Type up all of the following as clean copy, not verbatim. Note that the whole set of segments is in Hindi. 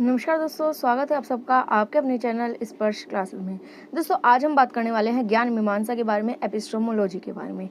नमस्कार दोस्तों, स्वागत है आप सबका आपके अपने चैनल स्पर्श क्लासेस में। दोस्तों आज हम बात करने वाले हैं ज्ञान मीमांसा के बारे में, एपिस्टोमोलॉजी के बारे में।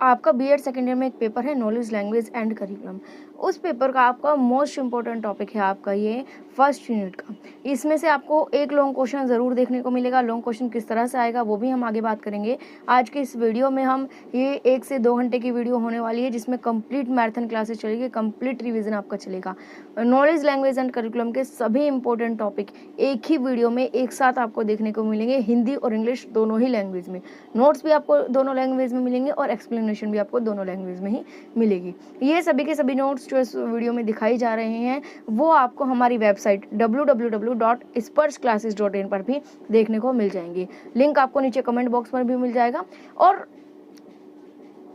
आपका बीएड सेकेंड ईयर में एक पेपर है नॉलेज लैंग्वेज एंड करिकुलम। उस पेपर का आपका मोस्ट इंपॉर्टेंट टॉपिक है आपका ये फर्स्ट यूनिट का। इसमें से आपको एक लॉन्ग क्वेश्चन ज़रूर देखने को मिलेगा। लॉन्ग क्वेश्चन किस तरह से आएगा वो भी हम आगे बात करेंगे। आज के इस वीडियो में हम ये 1 से 2 घंटे की वीडियो होने वाली है, जिसमें कंप्लीट मैराथन क्लासेस चलेगी, कंप्लीट रिवीजन आपका चलेगा। नॉलेज लैंग्वेज एंड करिकुलम के सभी इंपॉर्टेंट टॉपिक एक ही वीडियो में एक साथ आपको देखने को मिलेंगे, हिंदी और इंग्लिश दोनों ही लैंग्वेज में। नोट्स भी आपको दोनों लैंग्वेज में मिलेंगे और एक्सप्लेनेशन भी आपको दोनों लैंग्वेज में ही मिलेगी। ये सभी के सभी नोट्स जो इस वीडियो में दिखाई जा रहे हैं वो आपको हमारी वेबसाइट www.sparshclasses.in पर भी देखने को मिल जाएंगी। लिंक आपको नीचे कमेंट बॉक्स पर भी मिल जाएगा और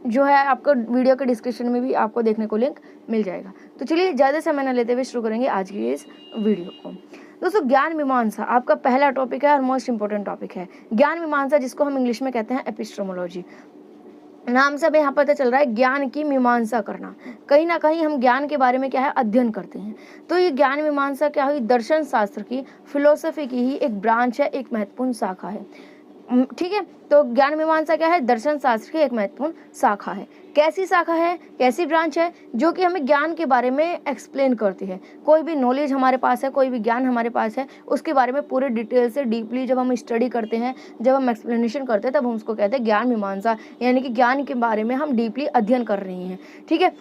जो है आपको वीडियो के डिस्क्रिप्शन में भी आपको देखने को लिंक मिल जाएगा। तो चलिए ज़्यादा समय न लेते हुए शुरू करेंगे आज की इस वीडियो को। दोस्तों ज्ञान मीमांसा आपका पहला टॉपिक है और मोस्ट इंपॉर्टेंट टॉपिक है। ज्ञान मीमांसा, जिसको हम इंग्लिश में कहते हैं एपिस्टेमोलॉजी। नाम से यहाँ पता चल रहा है ज्ञान की मीमांसा करना। कहीं ना कहीं हम ज्ञान के बारे में क्या है अध्ययन करते हैं। तो ये ज्ञान मीमांसा क्या हुई, दर्शन शास्त्र की, फिलोसफी की ही एक ब्रांच है, एक महत्वपूर्ण शाखा है। ठीक है, तो ज्ञान मीमांसा क्या है, दर्शन शास्त्र की एक महत्वपूर्ण शाखा है। कैसी शाखा है, कैसी ब्रांच है, जो कि हमें ज्ञान के बारे में एक्सप्लेन करती है। कोई भी नॉलेज हमारे पास है, कोई भी ज्ञान हमारे पास है, उसके बारे में पूरे डिटेल से डीपली जब हम स्टडी करते हैं, जब हम एक्सप्लेनेशन करते हैं, तब हम उसको कहते हैं ज्ञान मीमांसा, यानी कि ज्ञान के बारे में हम डीपली अध्ययन कर रहे हैं। ठीक है,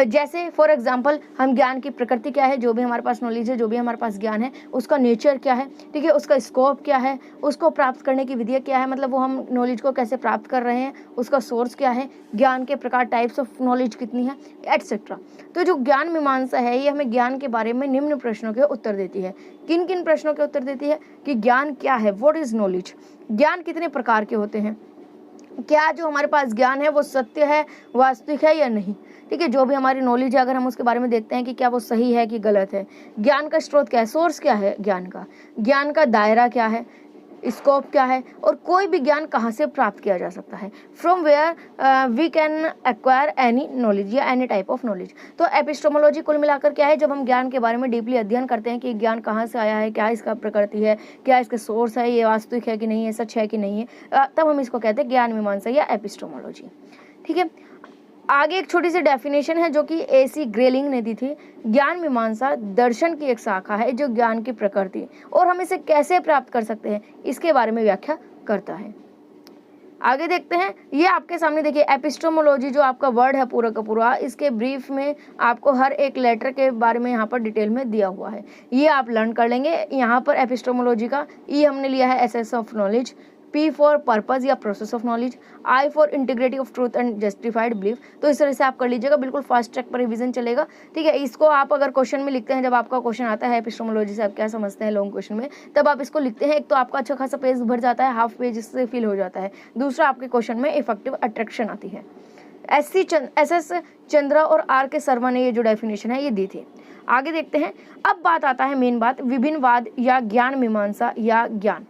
जैसे फॉर एग्जाम्पल हम ज्ञान की प्रकृति क्या है, जो भी हमारे पास नॉलेज है, जो भी हमारे पास ज्ञान है, उसका नेचर क्या है, ठीक है, उसका स्कोप क्या है, उसको प्राप्त करने की विधि क्या है, मतलब वो हम नॉलेज को कैसे प्राप्त कर रहे हैं, उसका सोर्स क्या है, ज्ञान के प्रकार, टाइप्स ऑफ नॉलेज कितनी है, एटसेट्रा। तो जो ज्ञान मीमांसा है ये हमें ज्ञान के बारे में निम्न प्रश्नों के उत्तर देती है। किन किन प्रश्नों के उत्तर देती है कि ज्ञान क्या है, व्हाट इज नॉलेज, ज्ञान कितने प्रकार के होते हैं, क्या जो हमारे पास ज्ञान है वो सत्य है, वास्तविक है या नहीं। ठीक है, जो भी हमारी नॉलेज है अगर हम उसके बारे में देखते हैं कि क्या वो सही है कि गलत है। ज्ञान का स्रोत क्या है, सोर्स क्या है ज्ञान का दायरा क्या है, स्कोप क्या है, और कोई भी ज्ञान कहाँ से प्राप्त किया जा सकता है, from where we can acquire any knowledge या एनी टाइप ऑफ नॉलेज। तो एपिस्टेमोलॉजी कुल मिलाकर क्या है, जब हम ज्ञान के बारे में डीपली अध्ययन करते हैं कि ज्ञान कहाँ से आया है, क्या इसका प्रकृति है, क्या इसके सोर्स है, ये वास्तविक है कि नहीं है, सच है कि नहीं है, तब हम इसको कहते हैं ज्ञान मीमांसा या एपिस्टेमोलॉजी। ठीक है, आगे एक छोटी सी डेफिनेशन है जो कि AC ग्रेलिंग ने दी थी। ज्ञान मीमांसा दर्शन की एक शाखा है जो ज्ञान की प्रकृति और हम इसे कैसे प्राप्त कर सकते हैं इसके बारे में व्याख्या करता है। आगे देखते हैं, ये आपके सामने देखिए एपिस्टेमोलॉजी जो आपका वर्ड है पूरा का पूरा, इसके ब्रीफ में आपको हर एक लेटर के बारे में यहाँ पर डिटेल में दिया हुआ है, ये आप लर्न कर लेंगे। यहाँ पर एपिस्टेमोलॉजी का E हमने लिया है essence of knowledge, P for purpose या process of knowledge, I for integrity of truth and justified belief. तो इस तरह से आप कर लीजिएगा, बिल्कुल फास्ट ट्रैक पर रिवीजन चलेगा। ठीक है, इसको आप अगर क्वेश्चन में लिखते हैं, जब आपका क्वेश्चन आता है एपिस्टेमोलॉजी से आप क्या समझते हैं लॉन्ग क्वेश्चन में, तब आप इसको लिखते हैं, एक तो आपका अच्छा खासा पेज भर जाता है, हाफ पेज इससे फिल हो जाता है, दूसरा आपके क्वेश्चन में इफेक्टिव अट्रैक्शन आती है। SS चंद्रा और RK शर्मा ने ये जो डेफिनेशन है ये दी थी। आगे देखते हैं, अब बात आता है मेन बात, विभिन्नवाद या ज्ञान मीमांसा या ज्ञान।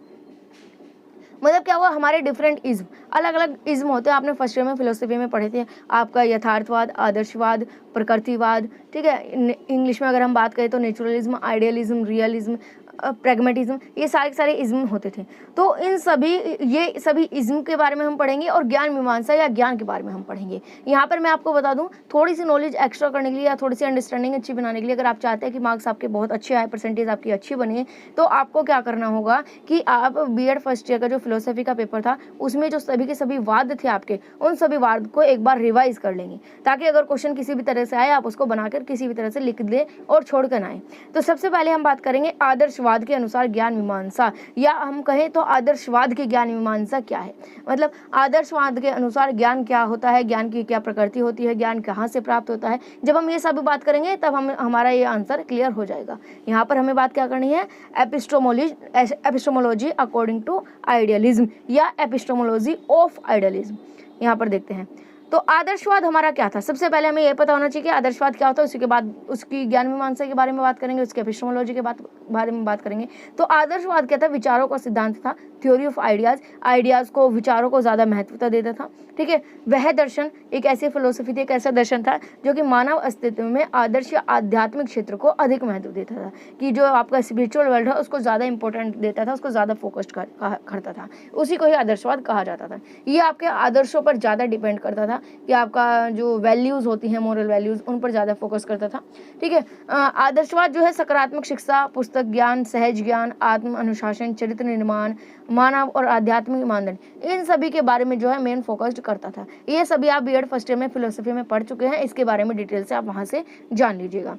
मतलब क्या हुआ, हमारे डिफरेंट इज्म, अलग अलग इज्म होते हैं। आपने फर्स्ट ईयर में फिलोसफी में पढ़े थे, आपका यथार्थवाद, आदर्शवाद, प्रकृतिवाद। ठीक है, इंग्लिश में अगर हम बात करें तो नेचुरलिज्म, आइडियलिज्म, रियलिज्म, प्रैग्मेटिज्म, ये सारे इज्म होते थे। तो इन सभी ये सभी इज्म के बारे में हम पढ़ेंगे और ज्ञान मीमांसा या ज्ञान के बारे में हम पढ़ेंगे। यहाँ पर मैं आपको बता दूं, थोड़ी सी नॉलेज एक्स्ट्रा करने के लिए या थोड़ी सी अंडरस्टैंडिंग अच्छी बनाने के लिए, अगर आप चाहते हैं कि मार्क्स आपके बहुत अच्छे आए, परसेंटेज आपकी अच्छी बने, तो आपको क्या करना होगा कि आप बीएड फर्स्ट ईयर का जो फिलोसफी का पेपर था उसमें जो सभी के सभी वाद थे आपके, उन सभी वाद को एक बार रिवाइज कर लेंगे, ताकि अगर क्वेश्चन किसी भी तरह से आए आप उसको बनाकर किसी भी तरह से लिख दें और छोड़ कर आए। तो सबसे पहले हम बात करेंगे आदर्शवाद के अनुसार ज्ञान मीमांसा, या हम कहें तो आदर्शवाद की ज्ञान मीमांसा क्या है। मतलब आदर्शवाद के अनुसार ज्ञान क्या होता है, ज्ञान की क्या प्रकृति होती है, ज्ञान कहाँ से प्राप्त होता है। जब हम ये सब बात करेंगे तब हमारा ये आंसर क्लियर हो जाएगा। यहाँ पर हमें बात क्या करनी है, एपिस्टेमोलॉजी अकॉर्डिंग टू आइडियलिज्म या एपिस्टेमोलॉजी ऑफ आइडियलिज्म। यहाँ पर देखते हैं, तो आदर्शवाद हमारा क्या था, सबसे पहले हमें यह पता होना चाहिए कि आदर्शवाद क्या होता है। उसी के बाद उसकी ज्ञान मीमांसा के बारे में बात करेंगे, उसके एपिस्टेमोलॉजी के बारे में बात करेंगे। तो आदर्शवाद क्या था, विचारों का सिद्धांत था, थ्योरी ऑफ आइडियाज, आइडियाज को, विचारों को ज़्यादा महत्वता देता था। ठीक है, वह दर्शन एक ऐसी फिलोसफी थी, एक ऐसा दर्शन था जो कि मानव अस्तित्व में आदर्श या आध्यात्मिक क्षेत्र को अधिक महत्व देता था, कि जो आपका स्पिरिचुअल वर्ल्ड है उसको ज़्यादा इंपॉर्टेंट देता था, उसको ज़्यादा फोकस्ड करता था, उसी को ही आदर्शवाद कहा जाता था। ये आपके आदर्शों पर ज़्यादा डिपेंड करता था, कि आपका जो वैल्यूज़ होती हैं, मोरल वैल्यूज़, उन पर ज़्यादा फोकस करता था। ठीक है, आदर्शवाद जो है सकारात्मक शिक्षा, पुस्तक ज्ञान, सहज ज्ञान, आत्म अनुशासन, चरित्र निर्माण, मानव और आध्यात्मिक मानदंड, इन सभी के बारे में जो है मेन फोकस्ड करता था। ये सभी आप बीएड फर्स्ट ईयर में फिलोसफी में पढ़ चुके हैं, इसके बारे में डिटेल से आप वहाँ से जान लीजिएगा।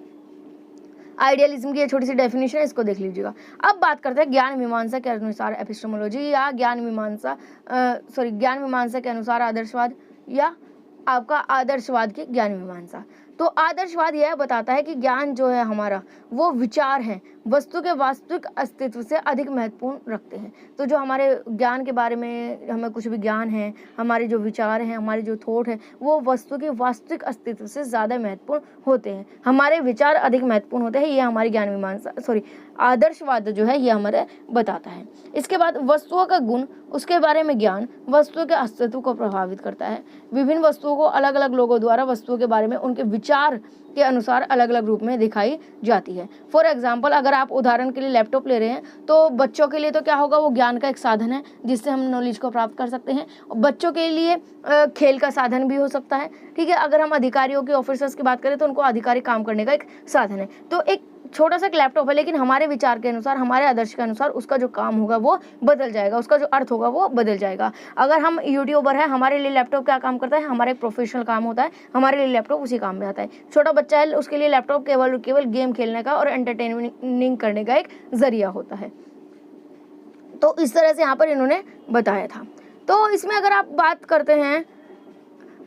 आइडियलिज्म की ये छोटी सी डेफिनेशन है, इसको देख लीजिएगा। अब बात करते हैं ज्ञान मीमांसा के अनुसार एपिस्टेमोलॉजी, या ज्ञान मीमांसा के अनुसार आदर्शवाद, या आपका आदर्शवाद की ज्ञान मीमांसा। तो आदर्शवाद यह बताता है कि ज्ञान जो है हमारा, वो विचार है, वस्तु के वास्तविक अस्तित्व से अधिक महत्वपूर्ण रखते हैं। तो जो हमारे ज्ञान के बारे में हमें कुछ भी ज्ञान है, हमारे जो विचार हैं, हमारे जो थॉट है, वो वस्तु के वास्तविक अस्तित्व से ज़्यादा महत्वपूर्ण होते हैं, हमारे विचार अधिक महत्वपूर्ण होते हैं। ये हमारी ज्ञान मीमांसा आदर्शवाद जो है ये हमारे बताता है। इसके बाद वस्तुओं का गुण, उसके बारे में ज्ञान वस्तु के अस्तित्व को प्रभावित करता है। विभिन्न वस्तुओं को अलग अलग लोगों द्वारा वस्तुओं के बारे में उनके विचार के अनुसार अलग अलग रूप में दिखाई जाती है। फॉर एग्जाम्पल, अगर आप उदाहरण के लिए लैपटॉप ले रहे हैं, तो बच्चों के लिए तो क्या होगा, वो ज्ञान का एक साधन है जिससे हम नॉलेज को प्राप्त कर सकते हैं। बच्चों के लिए खेल का साधन भी हो सकता है। ठीक है, अगर हम अधिकारियों के, ऑफिसर्स की बात करें, तो उनको आधिकारिक काम करने का एक साधन है। तो एक छोटा सा लैपटॉप है, लेकिन हमारे विचार के अनुसार, हमारे आदर्श के अनुसार उसका जो काम होगा वो बदल जाएगा, उसका जो अर्थ होगा वो बदल जाएगा। अगर हम यूट्यूबर हैं, हमारे लिए लैपटॉप क्या काम करता है, हमारा एक प्रोफेशनल काम होता है, हमारे लिए लैपटॉप उसी काम में आता है। छोटा बच्चा है, उसके लिए लैपटॉप केवल गेम खेलने का और एंटरटेनिंग करने का एक जरिया होता है। तो इस तरह से यहाँ पर इन्होंने बताया था। तो इसमें अगर आप बात करते हैं,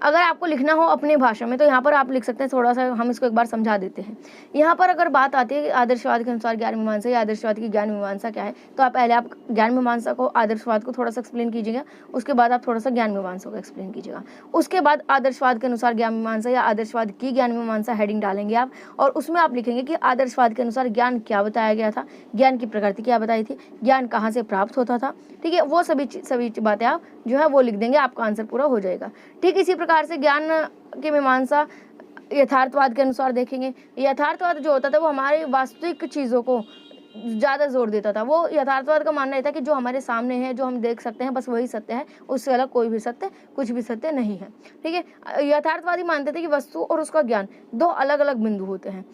अगर आपको लिखना हो अपनी भाषा में, तो यहाँ पर आप लिख सकते हैं। थोड़ा सा हम इसको एक बार समझा देते हैं। यहाँ पर अगर बात आती है कि आदर्शवाद के अनुसार ज्ञान मीमांसा या आदर्शवाद की ज्ञान मीमांसा क्या है, तो आप पहले आप ज्ञान मीमांसा को, आदर्शवाद को थोड़ा सा एक्सप्लेन कीजिएगा, उसके बाद आप थोड़ा सा ज्ञान मीमांसा को एक्सप्लेन कीजिएगा। उसके बाद आदर्शवाद के अनुसार ज्ञान मीमांसा या आदर्शवाद की ज्ञान मीमांसा हेडिंग डालेंगे आप, और उसमें आप लिखेंगे कि आदर्शवाद के अनुसार ज्ञान क्या बताया गया था, ज्ञान की प्रकृति क्या बताई थी, ज्ञान कहाँ से प्राप्त होता था। ठीक है, वो सभी बातें आप जो है वो लिख देंगे, आपका आंसर पूरा हो जाएगा। ठीक इसी प्रकार से ज्ञान की मीमांसा यथार्थवाद के अनुसार देखेंगे। यथार्थवाद जो होता था वो हमारी वास्तविक चीज़ों को ज़्यादा जोर देता था। वो यथार्थवाद का मानना था कि जो हमारे सामने है, जो हम देख सकते हैं, बस वही सत्य है, उससे अलग कोई भी सत्य, कुछ भी सत्य नहीं है। ठीक है, यथार्थवादी मानते थे कि वस्तु और उसका ज्ञान दो अलग अलग बिंदु होते हैं।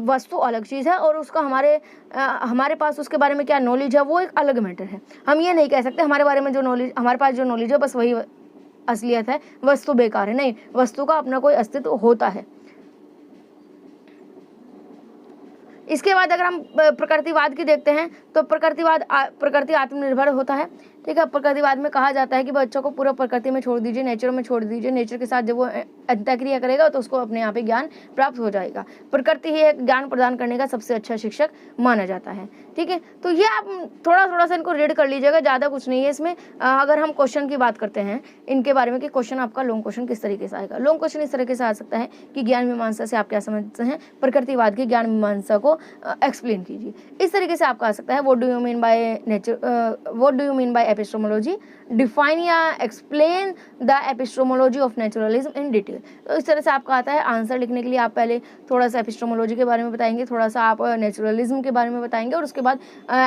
वस्तु अलग चीज़ है और उसका हमारे पास उसके बारे में क्या नॉलेज है वो एक अलग मैटर है। हम ये नहीं कह सकते हमारे बारे में जो नॉलेज, हमारे पास जो नॉलेज है बस वही असलियत है, वस्तु बेकार है। नहीं, वस्तु का अपना कोई अस्तित्व होता है। इसके बाद अगर हम प्रकृतिवाद की देखते हैं, तो प्रकृति आत्मनिर्भर होता है। ठीक है, प्रकृतिवाद में कहा जाता है कि बच्चों को पूरा प्रकृति में छोड़ दीजिए, नेचर में छोड़ दीजिए, नेचर के साथ जब वो अंतःक्रिया करेगा तो उसको अपने यहाँ पे ज्ञान प्राप्त हो जाएगा। प्रकृति ही एक ज्ञान प्रदान करने का सबसे अच्छा शिक्षक माना जाता है। ठीक है, तो ये आप थोड़ा सा इनको रीड कर लीजिएगा, ज़्यादा कुछ नहीं है इसमें। अगर हम क्वेश्चन की बात करते हैं इनके बारे में कि क्वेश्चन आपका लॉन्ग क्वेश्चन किस तरीके से आएगा, लॉन्ग क्वेश्चन इस तरीके से आ सकता है कि ज्ञान मीमांसा से आप क्या समझते हैं, प्रकृतिवाद की ज्ञान मीमांसा को एक्सप्लेन कीजिए। इस तरीके से आपका आ सकता है, what do you mean by epistemology, define या explain the epistemology of naturalism in detail. तो इस तरह से आपका आता है। आंसर लिखने के लिए आप पहले थोड़ा सा एपिस्टेमोलॉजी के बारे में बताएंगे, थोड़ा सा आप नेचुरलिज्म के बारे में बताएंगे, और उसके बाद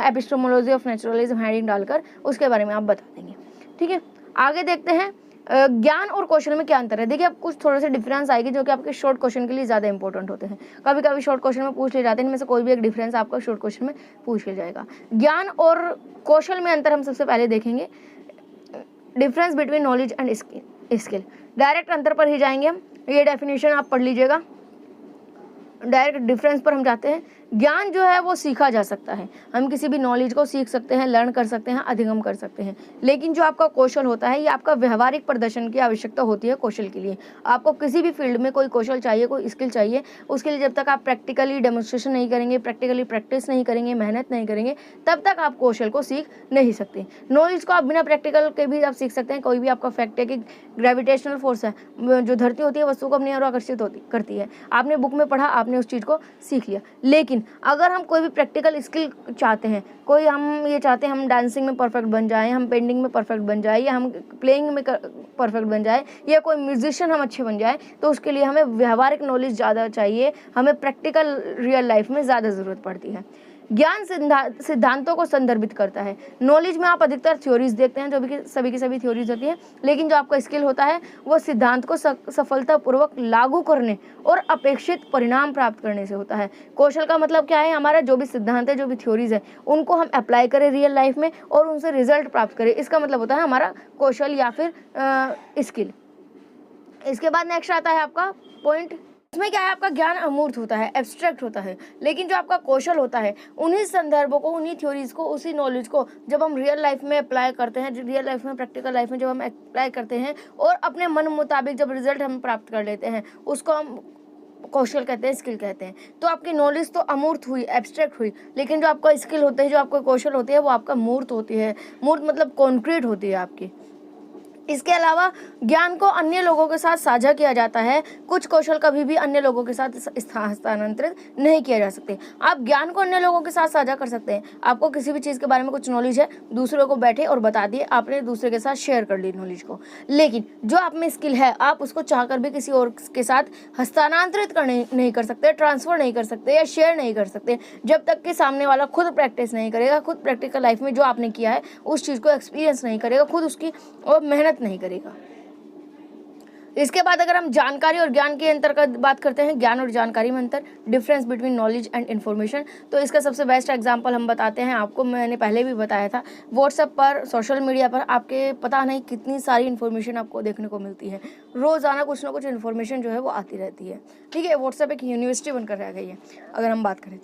एपिस्टेमोलॉजी ऑफ नेचुरलिज्म हेडिंग डालकर उसके बारे में आप बता देंगे। ठीक है, आगे देखते हैं ज्ञान और कौशल में क्या अंतर है। देखिए, अब कुछ थोड़े से डिफरेंस आएगी जो कि आपके शॉर्ट क्वेश्चन के लिए ज़्यादा इंपॉर्टेंट होते हैं। कभी कभी शॉर्ट क्वेश्चन में पूछ ले जाते हैं, इनमें से कोई भी एक डिफरेंस आपका शॉर्ट क्वेश्चन में पूछ लिया जाएगा। ज्ञान और कौशल में अंतर हम सबसे पहले देखेंगे, difference between knowledge and skill. Direct अंतर पर ही जाएंगे हम, ये डेफिनेशन आप पढ़ लीजिएगा। डायरेक्ट डिफरेंस पर हम जाते हैं। ज्ञान जो है वो सीखा जा सकता है, हम किसी भी नॉलेज को सीख सकते हैं, लर्न कर सकते हैं, अधिगम कर सकते हैं। लेकिन जो आपका कौशल होता है, ये आपका व्यवहारिक प्रदर्शन की आवश्यकता होती है कौशल के लिए। आपको किसी भी फील्ड में कोई कौशल चाहिए, कोई स्किल चाहिए, उसके लिए जब तक आप प्रैक्टिकली डेमोन्स्ट्रेशन नहीं करेंगे, प्रैक्टिकली प्रैक्टिस नहीं करेंगे, मेहनत नहीं करेंगे, तब तक आप कौशल को सीख नहीं सकते। नॉलेज को आप बिना प्रैक्टिकल के भी आप सीख सकते हैं। कोई भी आपका फैक्ट है कि ग्रेविटेशनल फोर्स है, जो धरती होती है वस्तु को अपनी ओर आकर्षित करती है, आपने बुक में पढ़ा, आपने उस चीज़ को सीख लिया। लेकिन अगर हम कोई भी प्रैक्टिकल स्किल चाहते हैं, कोई हम ये चाहते हैं हम डांसिंग में परफेक्ट बन जाएं, हम पेंटिंग में परफेक्ट बन जाए, या हम प्लेइंग में परफेक्ट बन जाए, या कोई म्यूजिशियन हम अच्छे बन जाए, तो उसके लिए हमें व्यवहारिक नॉलेज ज़्यादा चाहिए, हमें प्रैक्टिकल रियल लाइफ में ज़्यादा ज़रूरत पड़ती है। ज्ञान सिद्धांतों को संदर्भित करता है। नॉलेज में आप अधिकतर थ्योरीज देखते हैं, जो भी सभी की सभी थ्योरीज होती हैं, लेकिन जो आपका स्किल होता है वो सिद्धांत को सफलतापूर्वक लागू करने और अपेक्षित परिणाम प्राप्त करने से होता है। कौशल का मतलब क्या है? हमारा जो भी सिद्धांत है, जो भी थ्योरीज है, उनको हम अप्लाई करें रियल लाइफ में और उनसे रिजल्ट प्राप्त करें, इसका मतलब होता है हमारा कौशल या फिर स्किल। इसके बाद नेक्स्ट आता है आपका पॉइंट। इसमें क्या है? आपका ज्ञान अमूर्त होता है, एब्स्ट्रैक्ट होता है, लेकिन जो आपका कौशल होता है, उन्हीं संदर्भों को, उन्हीं थ्योरीज को, उसी नॉलेज को जब हम रियल लाइफ में अप्लाई करते हैं, रियल लाइफ में, प्रैक्टिकल लाइफ में जब हम अप्लाई करते हैं और अपने मन मुताबिक जब रिजल्ट हम प्राप्त कर लेते हैं, उसको हम कौशल कहते हैं, स्किल कहते हैं। तो आपकी नॉलेज तो अमूर्त हुई, एब्स्ट्रैक्ट हुई, लेकिन जो आपका स्किल होता है, जो आपका कौशल होती है, वो आपका मूर्त होती है। मूर्त मतलब कॉन्क्रीट होती है आपकी। इसके अलावा ज्ञान को अन्य लोगों के साथ साझा किया जाता है। कुछ कौशल कभी भी अन्य लोगों के साथ हस्तांतरित नहीं किया जा सकते। आप ज्ञान को अन्य लोगों के साथ साझा कर सकते हैं। आपको किसी भी चीज़ के बारे में कुछ नॉलेज है, दूसरों को बैठे और बता दिए, आपने दूसरे के साथ शेयर कर ली नॉलेज को। लेकिन जो आप में स्किल है, आप उसको चाहकर भी किसी और के साथ हस्तांतरित नहीं कर सकते, ट्रांसफर नहीं कर सकते या शेयर नहीं कर सकते, जब तक कि सामने वाला खुद प्रैक्टिस नहीं करेगा, खुद प्रैक्टिकल लाइफ में जो आपने किया है उस चीज़ को एक्सपीरियंस नहीं करेगा, खुद उसकी और मेहनत नहीं करेगा। इसके बाद अगर हम जानकारी और ज्ञान के अंतर का बात करते हैं, ज्ञान और जानकारी में अंतर, difference between knowledge and information, तो इसका सबसे बेस्ट एग्जांपल हम बताते हैं आपको। मैंने पहले भी बताया था, व्हाट्सएप पर, सोशल मीडिया पर आपके पता नहीं कितनी सारी इन्फॉर्मेशन आपको देखने को मिलती है। रोज़ाना कुछ ना कुछ इन्फॉर्मेशन जो है वो आती रहती है। ठीक है, व्हाट्सएप एक यूनिवर्सिटी बनकर रह गई है अगर हम बात करें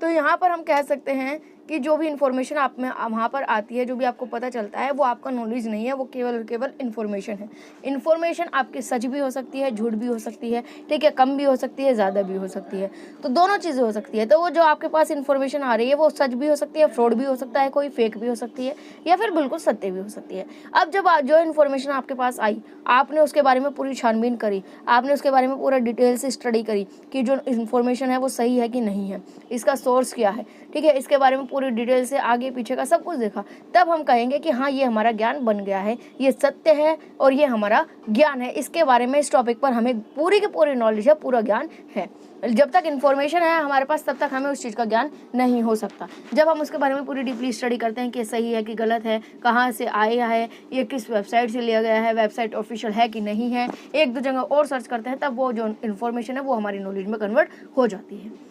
तो। यहाँ पर हम कह सकते हैं कि जो भी इन्फॉर्मेशन आप में वहाँ पर आती है, जो भी आपको पता चलता है, वो आपका नॉलेज नहीं है, वो केवल इन्फॉर्मेशन है। इन्फॉर्मेशन आपकी सच भी हो सकती है, झूठ भी हो सकती है, ठीक है, कम भी हो सकती है, ज़्यादा भी हो सकती है, तो दोनों चीज़ें हो सकती है। तो वो जो आपके पास इन्फॉर्मेशन आ रही है वो सच भी हो सकती है, फ्रॉड भी हो सकता है, कोई फेक भी हो सकती है, या फिर बिल्कुल सत्य भी हो सकती है। अब जब जो इन्फॉर्मेशन आपके पास आई, आपने उसके बारे में पूरी छानबीन करी, आपने उसके बारे में पूरा डिटेल से स्टडी करी कि जो इन्फॉर्मेशन है वो सही है कि नहीं है, इसका सोर्स क्या है, ठीक है, इसके बारे में पूरी डिटेल से आगे पीछे का सब कुछ देखा, तब हम कहेंगे कि हाँ, ये हमारा ज्ञान बन गया है, ये सत्य है और ये हमारा ज्ञान है। इसके बारे में, इस टॉपिक पर हमें पूरी की पूरी नॉलेज है, पूरा ज्ञान है। जब तक इन्फॉर्मेशन है हमारे पास, तब तक हमें उस चीज़ का ज्ञान नहीं हो सकता। जब हम उसके बारे में पूरी डीपली स्टडी करते हैं कि सही है कि गलत है, कहाँ से आया है, ये किस वेबसाइट से लिया गया है, वेबसाइट ऑफिशियल है कि नहीं है, एक दो जगह और सर्च करते हैं, तब वो जो इन्फॉर्मेशन है वो हमारी नॉलेज में कन्वर्ट हो जाती है।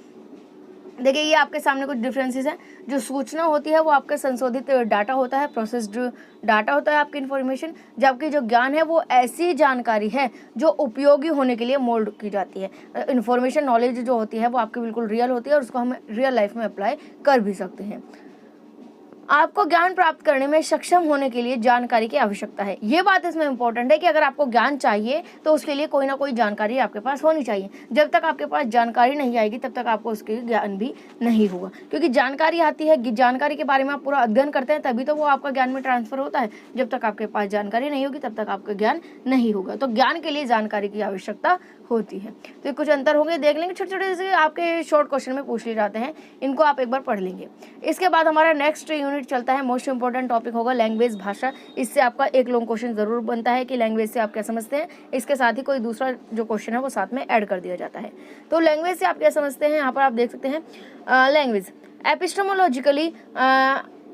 देखिए, ये आपके सामने कुछ डिफरेंसेस हैं। जो सूचना होती है वो आपका संशोधित डाटा होता है, प्रोसेस्ड डाटा होता है आपकी इन्फॉर्मेशन, जबकि जो ज्ञान है वो ऐसी जानकारी है जो उपयोगी होने के लिए मोल्ड की जाती है। इन्फॉर्मेशन, नॉलेज जो होती है वो आपकी बिल्कुल रियल होती है और उसको हम रियल लाइफ में अप्लाई कर भी सकते हैं। आपको ज्ञान प्राप्त करने में सक्षम होने के लिए जानकारी की आवश्यकता है। ये बात इसमें इंपॉर्टेंट है कि अगर आपको ज्ञान चाहिए तो उसके लिए कोई ना कोई जानकारी आपके पास होनी चाहिए। जब तक आपके पास जानकारी नहीं आएगी तब तक आपको उसके ज्ञान भी नहीं होगा, क्योंकि जानकारी आती है, जानकारी के बारे में आप पूरा अध्ययन करते हैं तभी तो वो आपका ज्ञान में ट्रांसफर होता है। जब तक आपके पास जानकारी नहीं होगी तब तक आपका ज्ञान नहीं होगा। तो ज्ञान के लिए जानकारी की आवश्यकता होती है। तो कुछ अंतर होंगे, देख लेंगे, छोटे छोटे से आपके शॉर्ट क्वेश्चन में पूछ लिए जाते हैं, इनको आप एक बार पढ़ लेंगे। इसके बाद हमारा नेक्स्ट यूनिट चलता है, मोस्ट इंपॉर्टेंट टॉपिक होगा लैंग्वेज, भाषा। इससे आपका एक लॉन्ग क्वेश्चन जरूर बनता है कि लैंग्वेज से आप क्या समझते हैं। इसके साथ ही कोई दूसरा जो क्वेश्चन है वो साथ में ऐड कर दिया जाता है। तो लैंग्वेज से आप क्या समझते हैं, यहाँ पर आप देख सकते हैं लैंग्वेज एपिस्टेमोलॉजिकली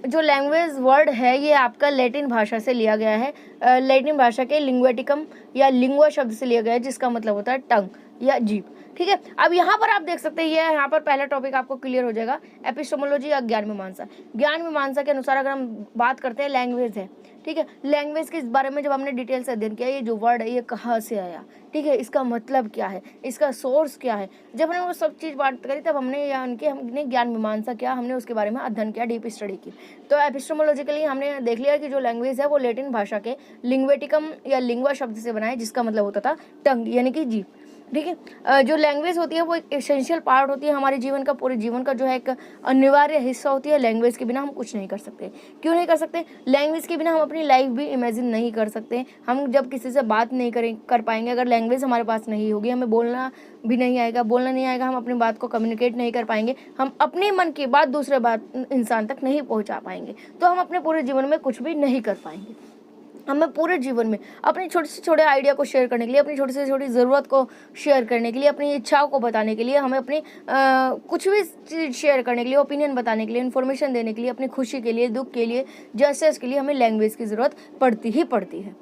जो लैंग्वेज वर्ड है ये आपका लैटिन भाषा से लिया गया है। लैटिन भाषा के लिंग्वेटिकम या लिंगुआ शब्द से लिया गया है, जिसका मतलब होता है टंग या जीभ। ठीक है। अब यहाँ पर आप देख सकते हैं, ये यहाँ पर पहला टॉपिक आपको क्लियर हो जाएगा, एपिस्टेमोलॉजी या ज्ञान मीमांसा। ज्ञान मीमांसा के अनुसार अगर हम बात करते हैं, लैंग्वेज है, ठीक है। लैंग्वेज के बारे में जब हमने डिटेल से अध्ययन किया, ये जो वर्ड है ये कहाँ से आया, ठीक है, इसका मतलब क्या है, इसका सोर्स क्या है, जब हमने वो सब चीज़ बात करी तब हमने ज्ञान मीमांसा किया, हमने उसके बारे में अध्ययन किया, डीप स्टडी की। तो एपिस्टेमोलॉजिकली हमने देख लिया कि जो लैंग्वेज है वो लैटिन भाषा के लिंग्वेटिकम या लिंग्वा शब्द से बना है, जिसका मतलब होता था टंग यानी कि जीभ, ठीक है। जो लैंग्वेज होती है वो एक एसेंशियल पार्ट होती है हमारे जीवन का, पूरे जीवन का जो है एक अनिवार्य हिस्सा होती है। लैंग्वेज के बिना हम कुछ नहीं कर सकते। क्यों नहीं कर सकते? लैंग्वेज के बिना हम अपनी लाइफ भी इमेजिन नहीं कर सकते। हम जब किसी से बात नहीं कर पाएंगे, अगर लैंग्वेज हमारे पास नहीं होगी, हमें बोलना भी नहीं आएगा, हम अपनी बात को कम्युनिकेट नहीं कर पाएंगे, हम अपने मन की बात दूसरे इंसान तक नहीं पहुँचा पाएंगे, तो हम अपने पूरे जीवन में कुछ भी नहीं कर पाएंगे। हमें पूरे जीवन में अपने छोटे से छोटे आइडिया को शेयर करने के लिए, अपनी छोटी से छोटी ज़रूरत को शेयर करने के लिए, अपनी इच्छाओं को बताने के लिए, हमें अपनी कुछ भी चीज़ शेयर करने के लिए, ओपिनियन बताने के लिए, इन्फॉर्मेशन देने के लिए, अपनी खुशी के लिए, दुख के लिए, जस्टिस के लिए हमें लैंग्वेज की ज़रूरत पड़ती ही पड़ती है।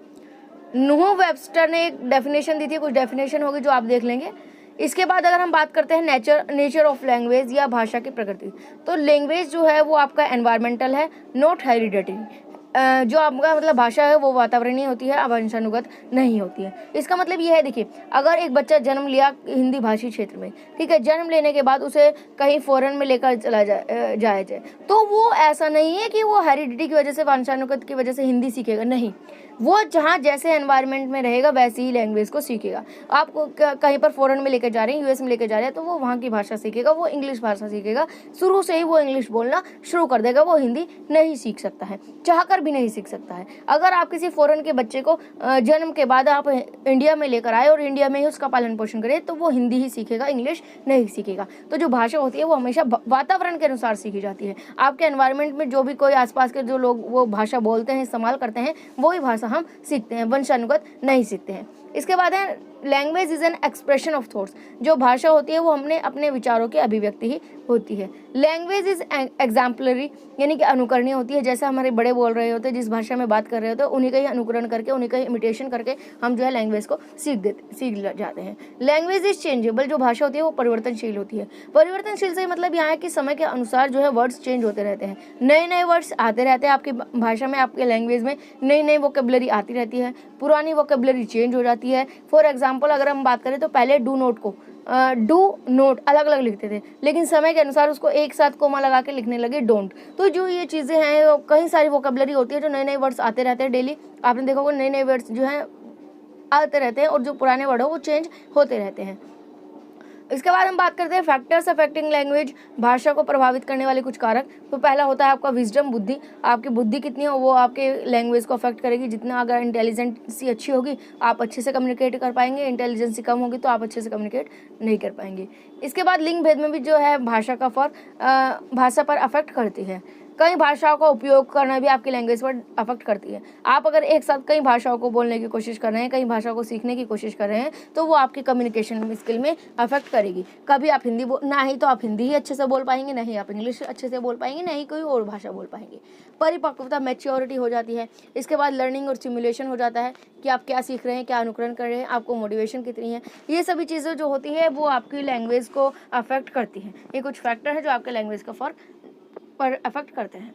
नूह वेबस्टर ने एक डेफिनेशन दी थी, कुछ डेफिनेशन होगी जो आप देख लेंगे। इसके बाद अगर हम बात करते हैं नेचर ऑफ लैंग्वेज या भाषा की प्रकृति, तो लैंग्वेज जो है वो आपका एनवायरमेंटल है, नॉट हेरिडेटरी। जो आपका मतलब भाषा है वो वातावरणीय होती है, वंशानुगत नहीं होती है। इसका मतलब ये है, देखिए, अगर एक बच्चा जन्म लिया हिंदी भाषी क्षेत्र में, ठीक है, जन्म लेने के बाद उसे कहीं फॉरेन में लेकर चला जाए तो वो ऐसा नहीं है कि वो हेरिडिटी की वजह से, वंशानुगत की वजह से हिंदी सीखेगा, नहीं, वो जहाँ जैसे एनवायरनमेंट में रहेगा वैसी ही लैंग्वेज को सीखेगा। आपको कहीं पर फॉरेन में लेकर जा रहे हैं, यूएस में लेकर जा रहे हैं, तो वो वहाँ की भाषा सीखेगा, वो इंग्लिश भाषा सीखेगा, शुरू से ही वो इंग्लिश बोलना शुरू कर देगा, वो हिंदी नहीं सीख सकता है, चाहकर भी नहीं सीख सकता है। अगर आप किसी फॉरेन के बच्चे को जन्म के बाद आप इंडिया में लेकर आए और इंडिया में ही उसका पालन पोषण करें, तो वो हिंदी ही सीखेगा, इंग्लिश नहीं सीखेगा। तो जो भाषा होती है वो हमेशा वातावरण के अनुसार सीखी जाती है। आपके एनवायरनमेंट में जो भी कोई आसपास के जो लोग वो भाषा बोलते हैं, इस्तेमाल करते हैं, वही भाषा हम सीखते हैं, वंशानुगत नहीं सीखते हैं। इसके बाद है language is an expression of thoughts. जो भाषा होती है वो हमने अपने विचारों की अभिव्यक्ति ही होती है। लैंग्वेज इज एग्जाम्पलरी यानी कि अनुकरणीय होती है। जैसे हमारे बड़े बोल रहे होते हैं, जिस भाषा में बात कर रहे होते हैं, उन्हीं का ही अनुकरण करके, उन्हीं का ही इमिटेशन करके हम जो है लैंग्वेज को सीख जाते हैं। Language is changeable. जो भाषा होती है वो परिवर्तनशील होती है। परिवर्तनशील से मतलब यहाँ है कि समय के अनुसार जो है वर्ड्स चेंज होते रहते हैं, नए नए वर्ड्स आते रहते हैं आपकी भाषा में, आपके लैंग्वेज में नई नई वोकेबलरी आती रहती है, पुरानी वोकेबलरी चेंज हो जाती है। फॉर एग्जाम्पल अगर हम बात करें तो पहले डू नोट को डू नोट अलग अलग लिखते थे, लेकिन समय के अनुसार उसको एक साथ कोमा लगा के लिखने लगे डोंट। तो जो ये चीज़ें हैं, कई सारी वोकेबलरी होती है, जो नए नए वर्ड्स आते रहते हैं डेली। आपने देखा होगा नए नए वर्ड्स जो हैं आते रहते हैं, और जो पुराने वर्ड हो वो चेंज होते रहते हैं। इसके बाद हम बात करते हैं फैक्टर्स अफेक्टिंग लैंग्वेज, भाषा को प्रभावित करने वाले कुछ कारक। तो पहला होता है आपका विजडम, बुद्धि। आपकी बुद्धि कितनी हो वो आपके लैंग्वेज को अफेक्ट करेगी। जितना अगर इंटेलिजेंसी अच्छी होगी आप अच्छे से कम्युनिकेट कर पाएंगे, इंटेलिजेंसी कम होगी तो आप अच्छे से कम्युनिकेट नहीं कर पाएंगे। इसके बाद लिंग भेद में भी जो है भाषा का भाषा पर अफेक्ट करती है। कई भाषाओं का उपयोग करना भी आपकी लैंग्वेज पर अफेक्ट करती है। आप अगर एक साथ कई भाषाओं को बोलने की कोशिश कर रहे हैं, कई भाषाओं को सीखने की कोशिश कर रहे हैं, तो वो आपकी कम्युनिकेशन स्किल में अफेक्ट करेगी। कभी आप ना ही तो आप हिंदी ही अच्छे से बोल पाएंगे, ना ही आप इंग्लिश अच्छे से बोल पाएंगे, ना ही कोई और भाषा बोल पाएंगे। परिपक्वता, मैच्योरिटी हो जाती है। इसके बाद लर्निंग और सिमुलेशन हो जाता है कि आप क्या सीख रहे हैं, क्या अनुकरण कर रहे हैं, आपको मोटिवेशन कितनी है। ये सभी चीज़ें जो होती है वो आपकी लैंग्वेज को अफेक्ट करती हैं। ये कुछ फैक्टर है जो आपके लैंग्वेज का पर अफेक्ट करते हैं।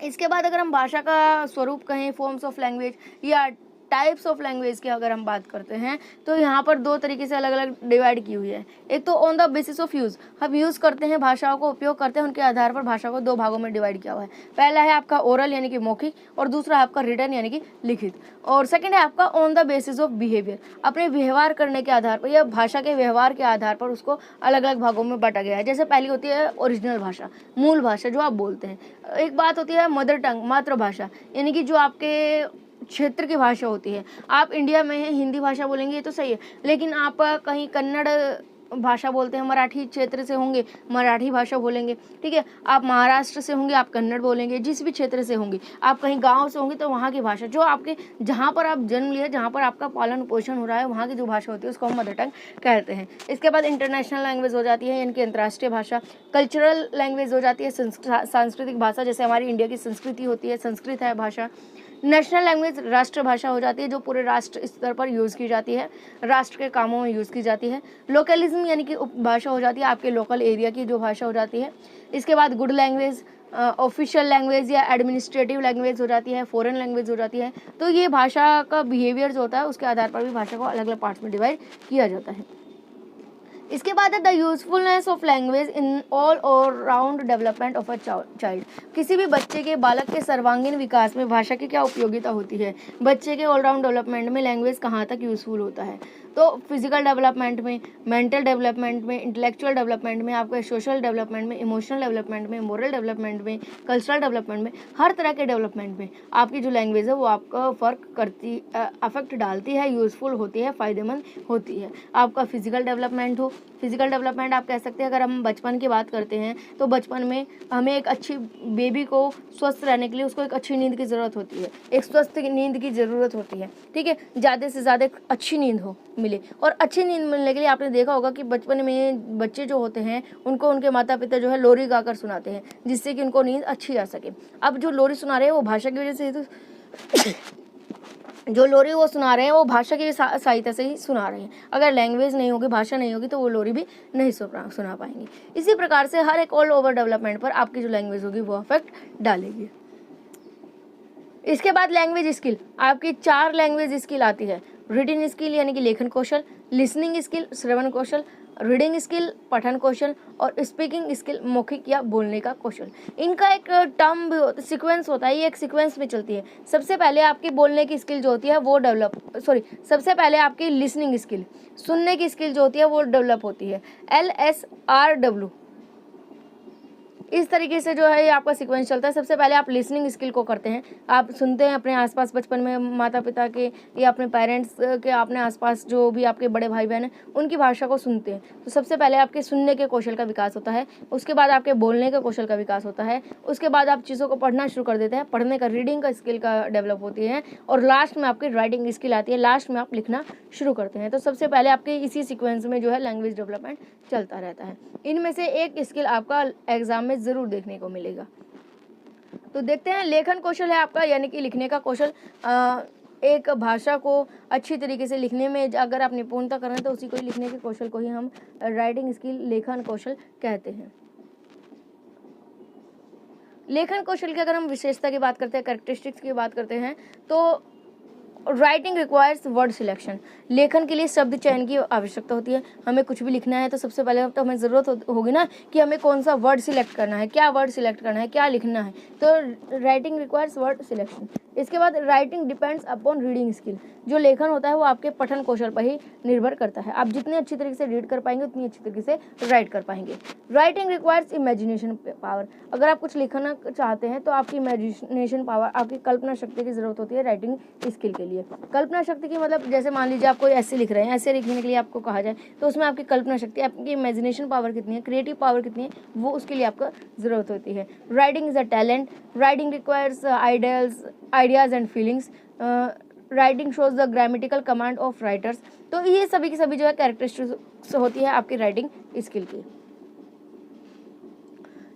इसके बाद अगर हम भाषा का स्वरूप कहें, फॉर्म्स ऑफ लैंग्वेज या टाइप्स ऑफ लैंग्वेज की अगर हम बात करते हैं, तो यहाँ पर दो तरीके से अलग अलग डिवाइड की हुई है। एक तो on the basis of use, हम यूज़ करते हैं, भाषाओं को उपयोग करते हैं, उनके आधार पर भाषा को दो भागों में डिवाइड किया हुआ है। पहला है आपका ओरल यानी कि मौखिक, और दूसरा है आपका रिटन यानी कि लिखित, और सेकंड है आपका on the basis of behaviour. अपने व्यवहार करने के आधार पर या भाषा के व्यवहार के आधार पर उसको अलग अलग भागों में बांटा गया है। जैसे पहली होती है ओरिजिनल भाषा, मूल भाषा जो आप बोलते हैं। एक बात होती है मदर टंग, मातृभाषा, यानी कि जो आपके क्षेत्र की भाषा होती है। आप इंडिया में हैं, हिंदी भाषा बोलेंगे ये तो सही है, लेकिन आप कहीं कन्नड़ भाषा बोलते हैं, मराठी क्षेत्र से होंगे मराठी भाषा बोलेंगे, ठीक है। आप महाराष्ट्र से होंगे आप कन्नड़ बोलेंगे, जिस भी क्षेत्र से होंगे, आप कहीं गांव से होंगे तो वहाँ की भाषा, जो आपके जहाँ पर आप जन्म लिया, जहाँ पर आपका पालन पोषण हो रहा है, वहाँ की जो भाषा होती है उसको हम मदर टंग कहते हैं। इसके बाद इंटरनेशनल लैंग्वेज हो जाती है, यानी कि अंतर्राष्ट्रीय भाषा। कल्चरल लैंग्वेज हो जाती है, सांस्कृतिक भाषा, जैसे हमारी इंडिया की संस्कृति होती है, संस्कृत है भाषा। नेशनल लैंग्वेज राष्ट्रभाषा हो जाती है, जो पूरे राष्ट्र स्तर पर यूज़ की जाती है, राष्ट्र के कामों में यूज़ की जाती है। लोकलिज्म यानी कि उपभाषा हो जाती है, आपके लोकल एरिया की जो भाषा हो जाती है। इसके बाद गुड लैंग्वेज, ऑफिशियल लैंग्वेज या एडमिनिस्ट्रेटिव लैंग्वेज हो जाती है, फॉरेन लैंग्वेज हो जाती है। तो ये भाषा का बिहेवियर जो होता है उसके आधार पर भी भाषा को अलग अलग पार्ट्स में डिवाइड किया जाता है। इसके बाद है the usefulness of language in all round development of a child. किसी भी बच्चे के, बालक के सर्वांगीण विकास में भाषा की क्या उपयोगिता होती है, बच्चे के ऑलराउंड डेवलपमेंट में लैंग्वेज कहाँ तक यूजफुल होता है। तो फिजिकल डेवलपमेंट में, मेंटल डेवलपमेंट में, इंटेलेक्चुअल डेवलपमेंट में, आपके सोशल डेवलपमेंट में, इमोशनल डेवलपमेंट में, मोरल डेवलपमेंट में, कल्चरल डेवलपमेंट में, हर तरह के डेवलपमेंट में आपकी जो लैंग्वेज है वो आपका फ़र्क करती, अफेक्ट डालती है, यूज़फुल होती है, फ़ायदेमंद होती है। आपका फिजिकल डेवलपमेंट हो, फिजिकल डेवलपमेंट आप कह सकते हैं, अगर हम बचपन की बात करते हैं तो बचपन में हमें एक अच्छी बेबी को स्वस्थ रहने के लिए उसको एक अच्छी नींद की ज़रूरत होती है, एक स्वस्थ नींद की ज़रूरत होती है, ठीक है। ज़्यादा से ज़्यादा अच्छी नींद हो मिले, और अच्छी नींद मिलने के लिए आपने देखा होगा कि बचपन में बच्चे जो होते हैं उनको उनके माता पिता जो है लोरी गाकर सुनाते हैं, जिससे कि उनको नींद अच्छी आ सके। अब जो लोरी सुना रहे हैं वो भाषा की वजह से तो जो लोरी वो सुना रहे हैं वो भाषा की सहायता से ही सुना रहे हैं। अगर लैंग्वेज नहीं होगी, भाषा नहीं होगी, तो वो लोरी भी नहीं सुना पाएंगे। इसी प्रकार से हर एक ऑल ओवर डेवलपमेंट पर आपकी जो लैंग्वेज होगी वो अफेक्ट डालेगी। इसके बाद लैंग्वेज स्किल, आपकी 4 लैंग्वेज स्किल आती है। रीडिंग स्किल यानी कि लेखन कौशल, लिसनिंग स्किल श्रवण कौशल, रीडिंग स्किल पठन कौशल, और स्पीकिंग स्किल मौखिक या बोलने का कौशल। इनका एक टर्म भी सीक्वेंस होता है, ये एक सीक्वेंस में चलती है। सबसे पहले आपकी बोलने की स्किल जो होती है वो सबसे पहले आपकी लिसनिंग स्किल, सुनने की स्किल जो होती है वो डेवलप होती है, LSRW। इस तरीके से जो है ये आपका सीक्वेंस चलता है। सबसे पहले आप लिसनिंग स्किल को करते हैं, आप सुनते हैं अपने आसपास, बचपन में माता पिता के या अपने पेरेंट्स के, अपने आसपास जो भी आपके बड़े भाई बहन हैं उनकी भाषा को सुनते हैं। तो सबसे पहले आपके सुनने के कौशल का विकास होता है, उसके बाद आपके बोलने के कौशल का विकास होता है, उसके बाद आप चीज़ों को पढ़ना शुरू कर देते हैं, पढ़ने का रीडिंग का स्किल का डेवलप होती है, और लास्ट में आपकी राइटिंग स्किल आती है, लास्ट में आप लिखना शुरू करते हैं। तो सबसे पहले आपके इसी सीक्वेंस में जो है लैंग्वेज डेवलपमेंट चलता रहता है। इनमें से एक स्किल आपका एग्जाम में ज़रूर देखने को मिलेगा। तो देखते हैं, लेखन कौशल है आपका, यानी कि लिखने का कौशल। एक भाषा को अच्छी तरीके से लिखने में अगर आप निपुणता करें तो उसी को ही, लिखने के कौशल को ही हम राइटिंग स्किल, लेखन कौशल कहते हैं। लेखन कौशल की अगर हम विशेषता की बात करते हैं, कैरेक्टरिस्टिक्स की बात करते हैं, तो राइटिंग रिक्वायर्स वर्ड सिलेक्शन। लेखन के लिए शब्द चयन की आवश्यकता होती है। हमें कुछ भी लिखना है तो सबसे पहले तो हमें ज़रूरत होगी ना कि हमें कौन सा वर्ड सिलेक्ट करना है, क्या वर्ड सिलेक्ट करना है, क्या लिखना है। तो राइटिंग रिक्वायर्स वर्ड सिलेक्शन। इसके बाद writing depends upon reading skill. जो लेखन होता है वो आपके पठन कौशल पर ही निर्भर करता है। आप जितने अच्छी तरीके से रीड कर पाएंगे उतनी अच्छी तरीके से राइट कर पाएंगे। Writing requires imagination power. अगर आप कुछ लिखना चाहते हैं तो आपकी इमेजिनेशन पावर, आपकी कल्पना शक्ति की ज़रूरत होती है राइटिंग स्किल के लिए। कल्पना शक्ति की मतलब, जैसे मान लीजिए आप कोई ऐसे लिख रहे हैं, ऐसे लिखने के लिए आपको कहा जाए तो उसमें आपकी कल्पना शक्ति, आपकी इमेजिनेशन पावर कितनी है, क्रिएटिव पावर कितनी है, वो उसके लिए आपको ज़रूरत होती है। Writing is a talent. Writing requires ideas and feelings. Writing shows the grammatical command of writers. तो ये सभी की सभी जो है कैरेक्टरिस्टिक्स होती है आपकी राइटिंग स्किल की।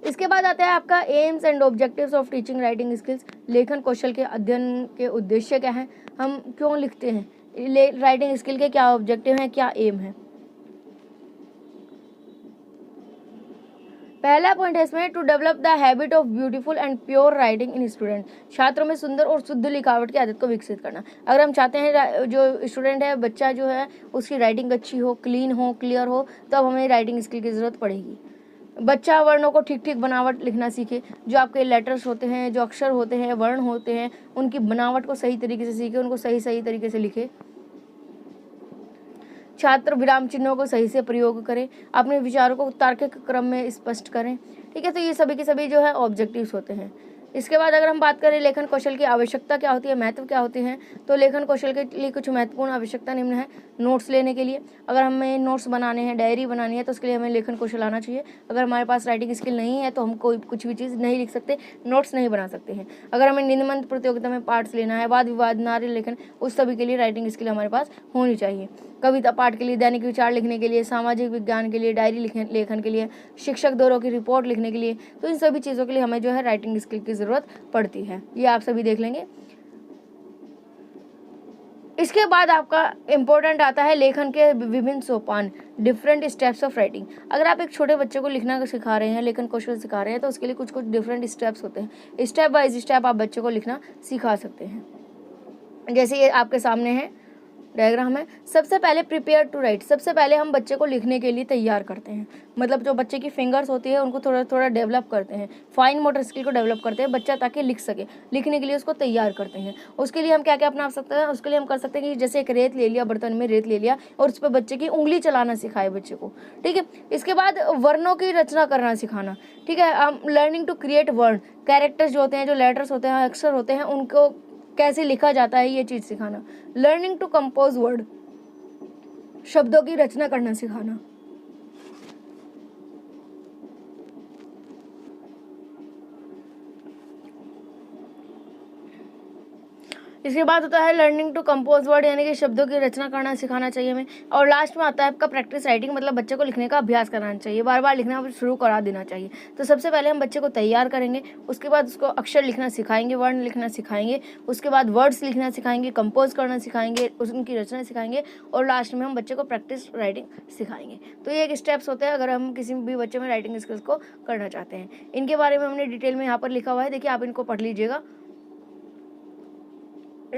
इसके बाद आता है आपका AIIMS and objectives of teaching writing skills. लेखन कौशल के अध्ययन के उद्देश्य क्या हैं, हम क्यों लिखते हैं, राइटिंग स्किल के क्या ऑब्जेक्टिव हैं, क्या एम है। पहला पॉइंट है इसमें, to develop the habit of beautiful and pure writing in student. छात्रों में सुंदर और शुद्ध लिखावट की आदत को विकसित करना। अगर हम चाहते हैं जो स्टूडेंट है, बच्चा जो है, उसकी राइटिंग अच्छी हो, क्लीन हो, क्लियर हो, तो अब हमें राइटिंग स्किल की ज़रूरत पड़ेगी। बच्चा वर्णों को ठीक ठीक बनावट लिखना सीखे। जो आपके लेटर्स होते हैं, जो अक्षर होते हैं, वर्ण होते हैं, उनकी बनावट को सही तरीके से सीखे, उनको सही तरीके से लिखे। छात्र विराम चिन्हों को सही से प्रयोग करें, अपने विचारों को तार्किक क्रम में स्पष्ट करें। ठीक है, तो ये सभी के सभी जो है ऑब्जेक्टिव्स होते हैं। इसके बाद अगर हम बात करें लेखन कौशल की आवश्यकता क्या होती है, महत्व क्या होते हैं, तो लेखन कौशल के लिए कुछ महत्वपूर्ण आवश्यकता निम्न है। नोट्स लेने के लिए, अगर हमें नोट्स बनाने हैं, डायरी बनानी है, तो उसके लिए हमें लेखन कौशल आना चाहिए। अगर हमारे पास राइटिंग स्किल नहीं है तो हम कोई कुछ भी चीज़ नहीं लिख सकते, नोट्स नहीं बना सकते हैं। अगर हमें निबंध प्रतियोगिता में पार्ट्स लेना है, वाद विवाद, नारे लेखन, उस सभी के लिए राइटिंग स्किल हमारे पास होनी चाहिए। कविता पाठ के लिए, दैनिक विचार लिखने के लिए, सामाजिक विज्ञान के लिए, डायरी लेखन के लिए, शिक्षक दौरों की रिपोर्ट लिखने के लिए, तो इन सभी चीज़ों के लिए हमें जो है राइटिंग स्किल की ज़रूरत पड़ती है। ये आप सभी देख लेंगे। इसके बाद आपका इम्पोर्टेंट आता है लेखन के विभिन्न सोपान, डिफरेंट स्टेप्स ऑफ राइटिंग। अगर आप एक छोटे बच्चे को लिखना सिखा रहे हैं, लेखन कौशल सिखा रहे हैं, तो उसके लिए कुछ कुछ डिफरेंट स्टेप्स होते हैं। स्टेप बाय स्टेप आप बच्चे को लिखना सिखा सकते हैं। जैसे ये आपके सामने है डायग्राम है। सबसे पहले प्रिपेयर टू राइट, सबसे पहले हम बच्चे को लिखने के लिए तैयार करते हैं। मतलब जो बच्चे की फिंगर्स होती है उनको थोड़ा थोड़ा डेवलप करते हैं, फाइन मोटर स्किल को डेवलप करते हैं बच्चा, ताकि लिख सके। लिखने के लिए उसको तैयार करते हैं। उसके लिए हम क्या क्या अपना सकते हैं, उसके लिए हम कर सकते हैं कि जैसे एक रेत ले लिया, बर्तन में रेत ले लिया और उस पर बच्चे की उंगली चलाना सिखाए बच्चे को, ठीक है। इसके बाद वर्णों की रचना करना सिखाना, ठीक है। Learning to create word, characters जो होते हैं, जो लेटर्स होते हैं, अक्षर होते हैं, उनको कैसे लिखा जाता है ये चीज़ सिखाना। लर्निंग टू कंपोज वर्ड, शब्दों की रचना करना सिखाना। इसके बाद होता है लर्निंग टू कंपोज वर्ड, यानी कि शब्दों की रचना करना सिखाना चाहिए हमें। और लास्ट में आता है आपका प्रैक्टिस राइटिंग, मतलब बच्चे को लिखने का अभ्यास कराना चाहिए, बार बार लिखना शुरू करा देना चाहिए। तो सबसे पहले हम बच्चे को तैयार करेंगे, उसके बाद उसको अक्षर लिखना सिखाएंगे, वर्ण लिखना सिखाएंगे, उसके बाद वर्ड्स लिखना सिखाएंगे, कंपोज करना सिखाएंगे, उनकी रचना सिखाएंगे, और लास्ट में हम बच्चे को प्रैक्टिस राइटिंग सिखाएंगे। तो ये एक स्टेप्स होते हैं अगर हम किसी भी बच्चे में राइटिंग स्किल्स को करना चाहते हैं। इनके बारे में हमने डिटेल में यहाँ पर लिखा हुआ है, देखिए आप इनको पढ़ लीजिएगा।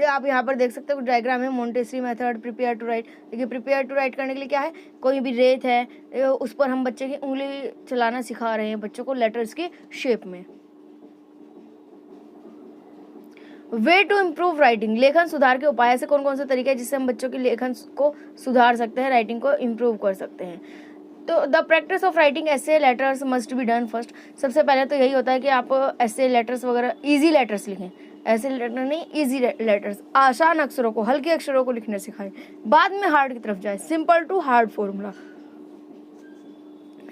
आप यहाँ पर देख सकते हो डायग्राम है, Montessori method, prepare to write. देखिए प्रिपेयर टू राइट करने के लिए क्या है, कोई भी रेत है उस पर हम बच्चे की उंगली चलाना सिखा रहे हैं बच्चों को लेटर्स की शेप में। वे टू इम्प्रूव राइटिंग, लेखन सुधार के उपाय। ऐसे कौन कौन से तरीके हैं जिससे हम बच्चों की लेखन को सुधार सकते हैं, राइटिंग को इम्प्रूव कर सकते हैं। तो द प्रैक्टिस ऑफ राइटिंग ऐसे letters must be done first. सबसे पहले तो यही होता है कि आप ऐसे लेटर्स वगैरह ईजी लेटर्स लिखें, ऐसे लेटर नहीं, इजी लेटर्स, आसान अक्षरों को, हल्के अक्षरों को लिखना सिखाएं। बाद में हार्ड की तरफ जाए, सिंपल टू हार्ड फॉर्मूला,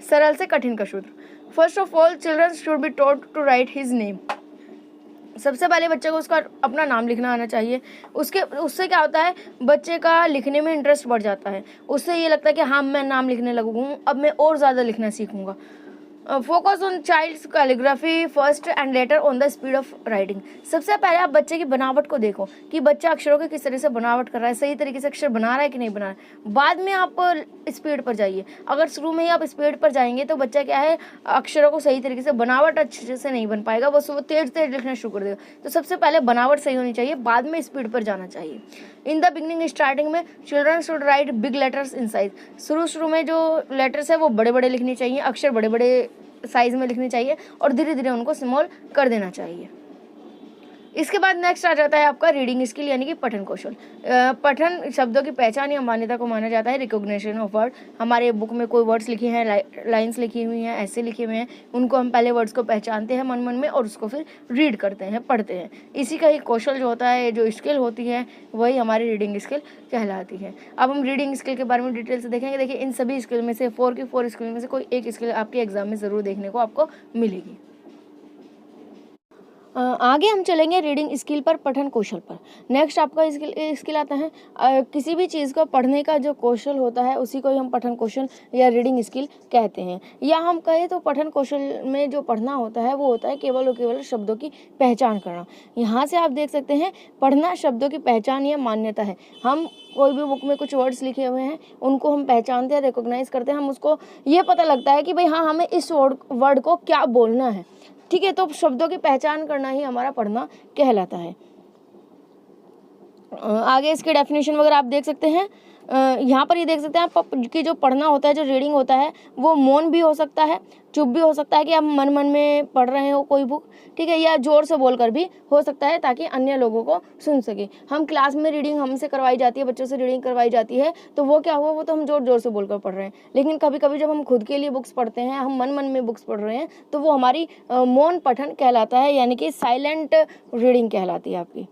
सरल से कठिन का सूत्र। First of all children should be taught to write his name. सबसे पहले बच्चे को उसका अपना नाम लिखना आना चाहिए। उससे क्या होता है, बच्चे का लिखने में इंटरेस्ट बढ़ जाता है। उससे ये लगता है कि हाँ मैं नाम लिखने लगूँ, अब मैं और ज़्यादा लिखना सीखूंगा। Focus on child's calligraphy first and later on the speed of writing. सबसे पहले आप बच्चे की बनावट को देखो कि बच्चा अक्षरों की किस तरह से बनावट कर रहा है, सही तरीके से अक्षर बना रहा है कि नहीं बना रहा है। बाद में आप स्पीड पर जाइए। अगर शुरू में ही आप स्पीड पर जाएंगे तो बच्चा क्या है, अक्षरों को सही तरीके से बनावट अच्छे से नहीं बन पाएगा, बस वो तेज तेज लिखना शुरू कर देगा। तो सबसे पहले बनावट सही होनी चाहिए, बाद में स्पीड पर जाना चाहिए। इन द बिगनिंग स्टार्टिंग में children should write big letters in size. शुरू में जो लेटर्स है वो बड़े बड़े लिखने चाहिए, अक्षर बड़े बड़े साइज में लिखनी चाहिए और धीरे धीरे उनको स्मॉल कर देना चाहिए। इसके बाद नेक्स्ट आ जाता है आपका रीडिंग स्किल, यानी कि पठन कौशल। पठन शब्दों की पहचान या मान्यता को माना जाता है। रिकॉग्निशन ऑफ वर्ड, हमारे बुक में कोई वर्ड्स लिखे हैं, लाइंस लिखी हुई हैं, ऐसे लिखे हुए हैं, उनको हम पहले वर्ड्स को पहचानते हैं मन मन में और उसको फिर रीड करते हैं, पढ़ते हैं। इसी का ही कौशल जो होता है, जो स्किल होती है, वही हमारी रीडिंग स्किल कहलाती है। अब हम रीडिंग स्किल के बारे में डिटेल से देखेंगे। देखिए इन सभी स्किल में से 4 की 4 स्किल में से कोई एक स्किल आपके एग्जाम में ज़रूर देखने को आपको मिलेगी। आगे हम चलेंगे रीडिंग स्किल पर, पठन कौशल पर। नेक्स्ट आपका स्किल आता है किसी भी चीज़ को पढ़ने का जो कौशल होता है उसी को ही हम पठन कौशल या रीडिंग स्किल कहते हैं। या हम कहें तो पठन कौशल में जो पढ़ना होता है वो होता है केवल और केवल शब्दों की पहचान करना। यहाँ से आप देख सकते हैं पढ़ना शब्दों की पहचान या मान्यता है। हम कोई भी बुक में कुछ वर्ड्स लिखे हुए हैं उनको हम पहचानते हैं, रिकॉग्नाइज करते हैं, हम उसको ये पता लगता है कि भाई हाँ हमें इस वर्ड को क्या बोलना है, ठीक है। तो शब्दों की पहचान करना ही हमारा पढ़ना कहलाता है। आगे इसके डेफिनेशन वगैरह आप देख सकते हैं। यहाँ पर ये देख सकते हैं आप कि जो पढ़ना होता है, जो रीडिंग होता है, वो मौन भी हो सकता है, चुप भी हो सकता है कि आप मन मन में पढ़ रहे हो कोई बुक, ठीक है, या जोर से बोलकर भी हो सकता है ताकि अन्य लोगों को सुन सके। हम क्लास में रीडिंग हमसे करवाई जाती है, बच्चों से रीडिंग करवाई जाती है, तो वो क्या हुआ, वो तो हम जोर जोर से बोलकर पढ़ रहे हैं। लेकिन कभी कभी जब हम खुद के लिए बुक्स पढ़ते हैं, हम मन मन में बुक्स पढ़ रहे हैं, तो वो हमारी मौन पठन कहलाता है, यानी कि साइलेंट रीडिंग कहलाती है आपकी।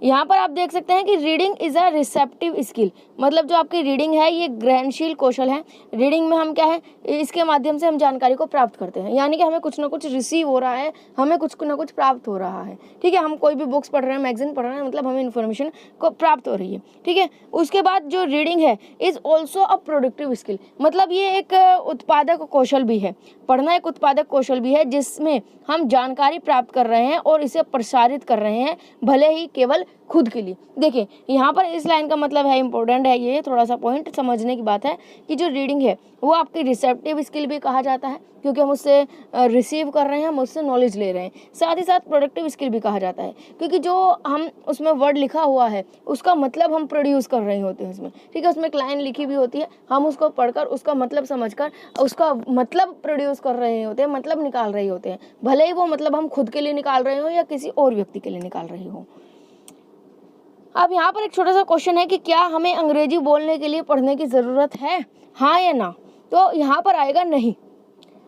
यहाँ पर आप देख सकते हैं कि reading is a receptive skill, मतलब जो आपकी रीडिंग है ये ग्रहणशील कौशल है। रीडिंग में हम क्या है, इसके माध्यम से हम जानकारी को प्राप्त करते हैं, यानी कि हमें कुछ ना कुछ रिसीव हो रहा है, हमें कुछ ना कुछ प्राप्त हो रहा है, ठीक है। हम कोई भी बुक्स पढ़ रहे हैं, मैगजीन पढ़ रहे हैं, मतलब हमें इन्फॉर्मेशन को प्राप्त हो रही है, ठीक है। उसके बाद जो रीडिंग है is also a productive skill, मतलब ये एक उत्पादक कौशल भी है। पढ़ना एक उत्पादक कौशल भी है जिसमें हम जानकारी प्राप्त कर रहे हैं और इसे प्रसारित कर रहे हैं, भले ही केवल खुद के लिए। देखिए यहाँ पर इस लाइन का मतलब है, इंपॉर्टेंट है ये, थोड़ा सा पॉइंट समझने की बात है कि जो रीडिंग है वो आपकी रिसेप्टिव स्किल भी कहा जाता है, क्योंकि हम उससे रिसीव कर रहे हैं, हम उससे नॉलेज ले रहे हैं। साथ ही साथ प्रोडक्टिव स्किल भी कहा जाता है, क्योंकि जो हम उसमें वर्ड लिखा हुआ है उसका मतलब हम प्रोड्यूस कर रहे होते हैं उसमें, ठीक है। उसमें एक लाइन लिखी भी होती है, हम उसको पढ़कर उसका मतलब समझकर उसका मतलब प्रोड्यूस कर रहे होते हैं, मतलब निकाल रहे होते हैं, भले ही वो मतलब हम खुद के लिए निकाल रहे हो या किसी और व्यक्ति के लिए निकाल रहे हो। अब यहाँ पर एक छोटा सा क्वेश्चन है कि क्या हमें अंग्रेजी बोलने के लिए पढ़ने की ज़रूरत है, हाँ या ना? तो यहाँ पर आएगा नहीं।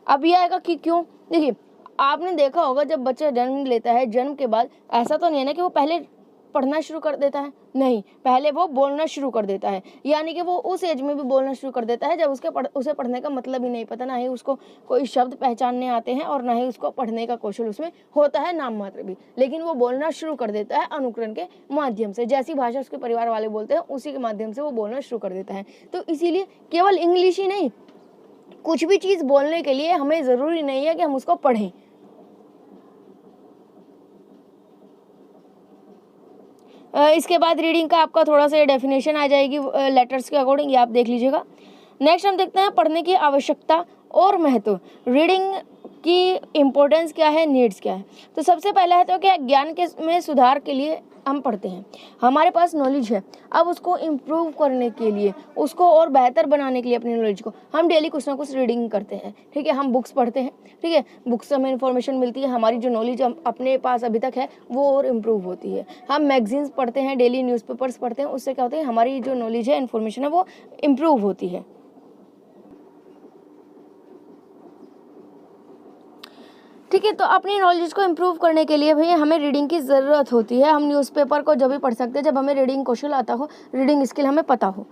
अब ये आएगा कि क्यों? देखिए आपने देखा होगा जब बच्चा जन्म लेता है, जन्म के बाद ऐसा तो नहीं है ना कि वो पहले पढ़ना शुरू कर देता है, नहीं, पहले वो बोलना शुरू कर देता है। यानी कि वो उस एज में भी बोलना शुरू कर देता है जब उसे पढ़ने का मतलब ही नहीं पता, ना ही उसको कोई शब्द पहचानने आते हैं और ना ही उसको पढ़ने का कौशल उसमें होता है, नाम मात्र भी, लेकिन वो बोलना शुरू कर देता है अनुकरण के माध्यम से। जैसी भाषा उसके परिवार वाले बोलते हैं उसी के माध्यम से वो बोलना शुरू कर देता है। तो इसीलिए केवल इंग्लिश ही नहीं, कुछ भी चीज़ बोलने के लिए हमें ज़रूरी नहीं है कि हम उसको पढ़ें। इसके बाद रीडिंग का आपका थोड़ा सा डेफिनेशन आ जाएगी लेटर्स के अकॉर्डिंग, ये आप देख लीजिएगा। नेक्स्ट हम देखते हैं पढ़ने की आवश्यकता और महत्व। रीडिंग की इम्पोर्टेंस क्या है, नीड्स क्या है। तो सबसे पहला है तो क्या ज्ञान के में सुधार के लिए हम पढ़ते हैं। हमारे पास नॉलेज है, अब उसको इम्प्रूव करने के लिए, उसको और बेहतर बनाने के लिए अपनी नॉलेज को हम डेली कुछ ना कुछ रीडिंग करते हैं, ठीक है। हम बुक्स पढ़ते हैं, ठीक है, बुक्स से हमें इन्फॉर्मेशन मिलती है, हमारी जो नॉलेज अपने पास अभी तक है वो और इम्प्रूव होती है। हम मैगजीन्स पढ़ते हैं, डेली न्यूज़पेपर्स पढ़ते हैं, उससे क्या होता है हमारी जो नॉलेज है, इन्फॉर्मेशन है, वो इम्प्रूव होती है। ठीक है, तो अपनी नॉलेज को इम्प्रूव करने के लिए भैया हमें रीडिंग की ज़रूरत होती है। हम न्यूज़पेपर को जब भी पढ़ सकते हैं जब हमें रीडिंग कौशल आता हो, रीडिंग स्किल हमें पता हो,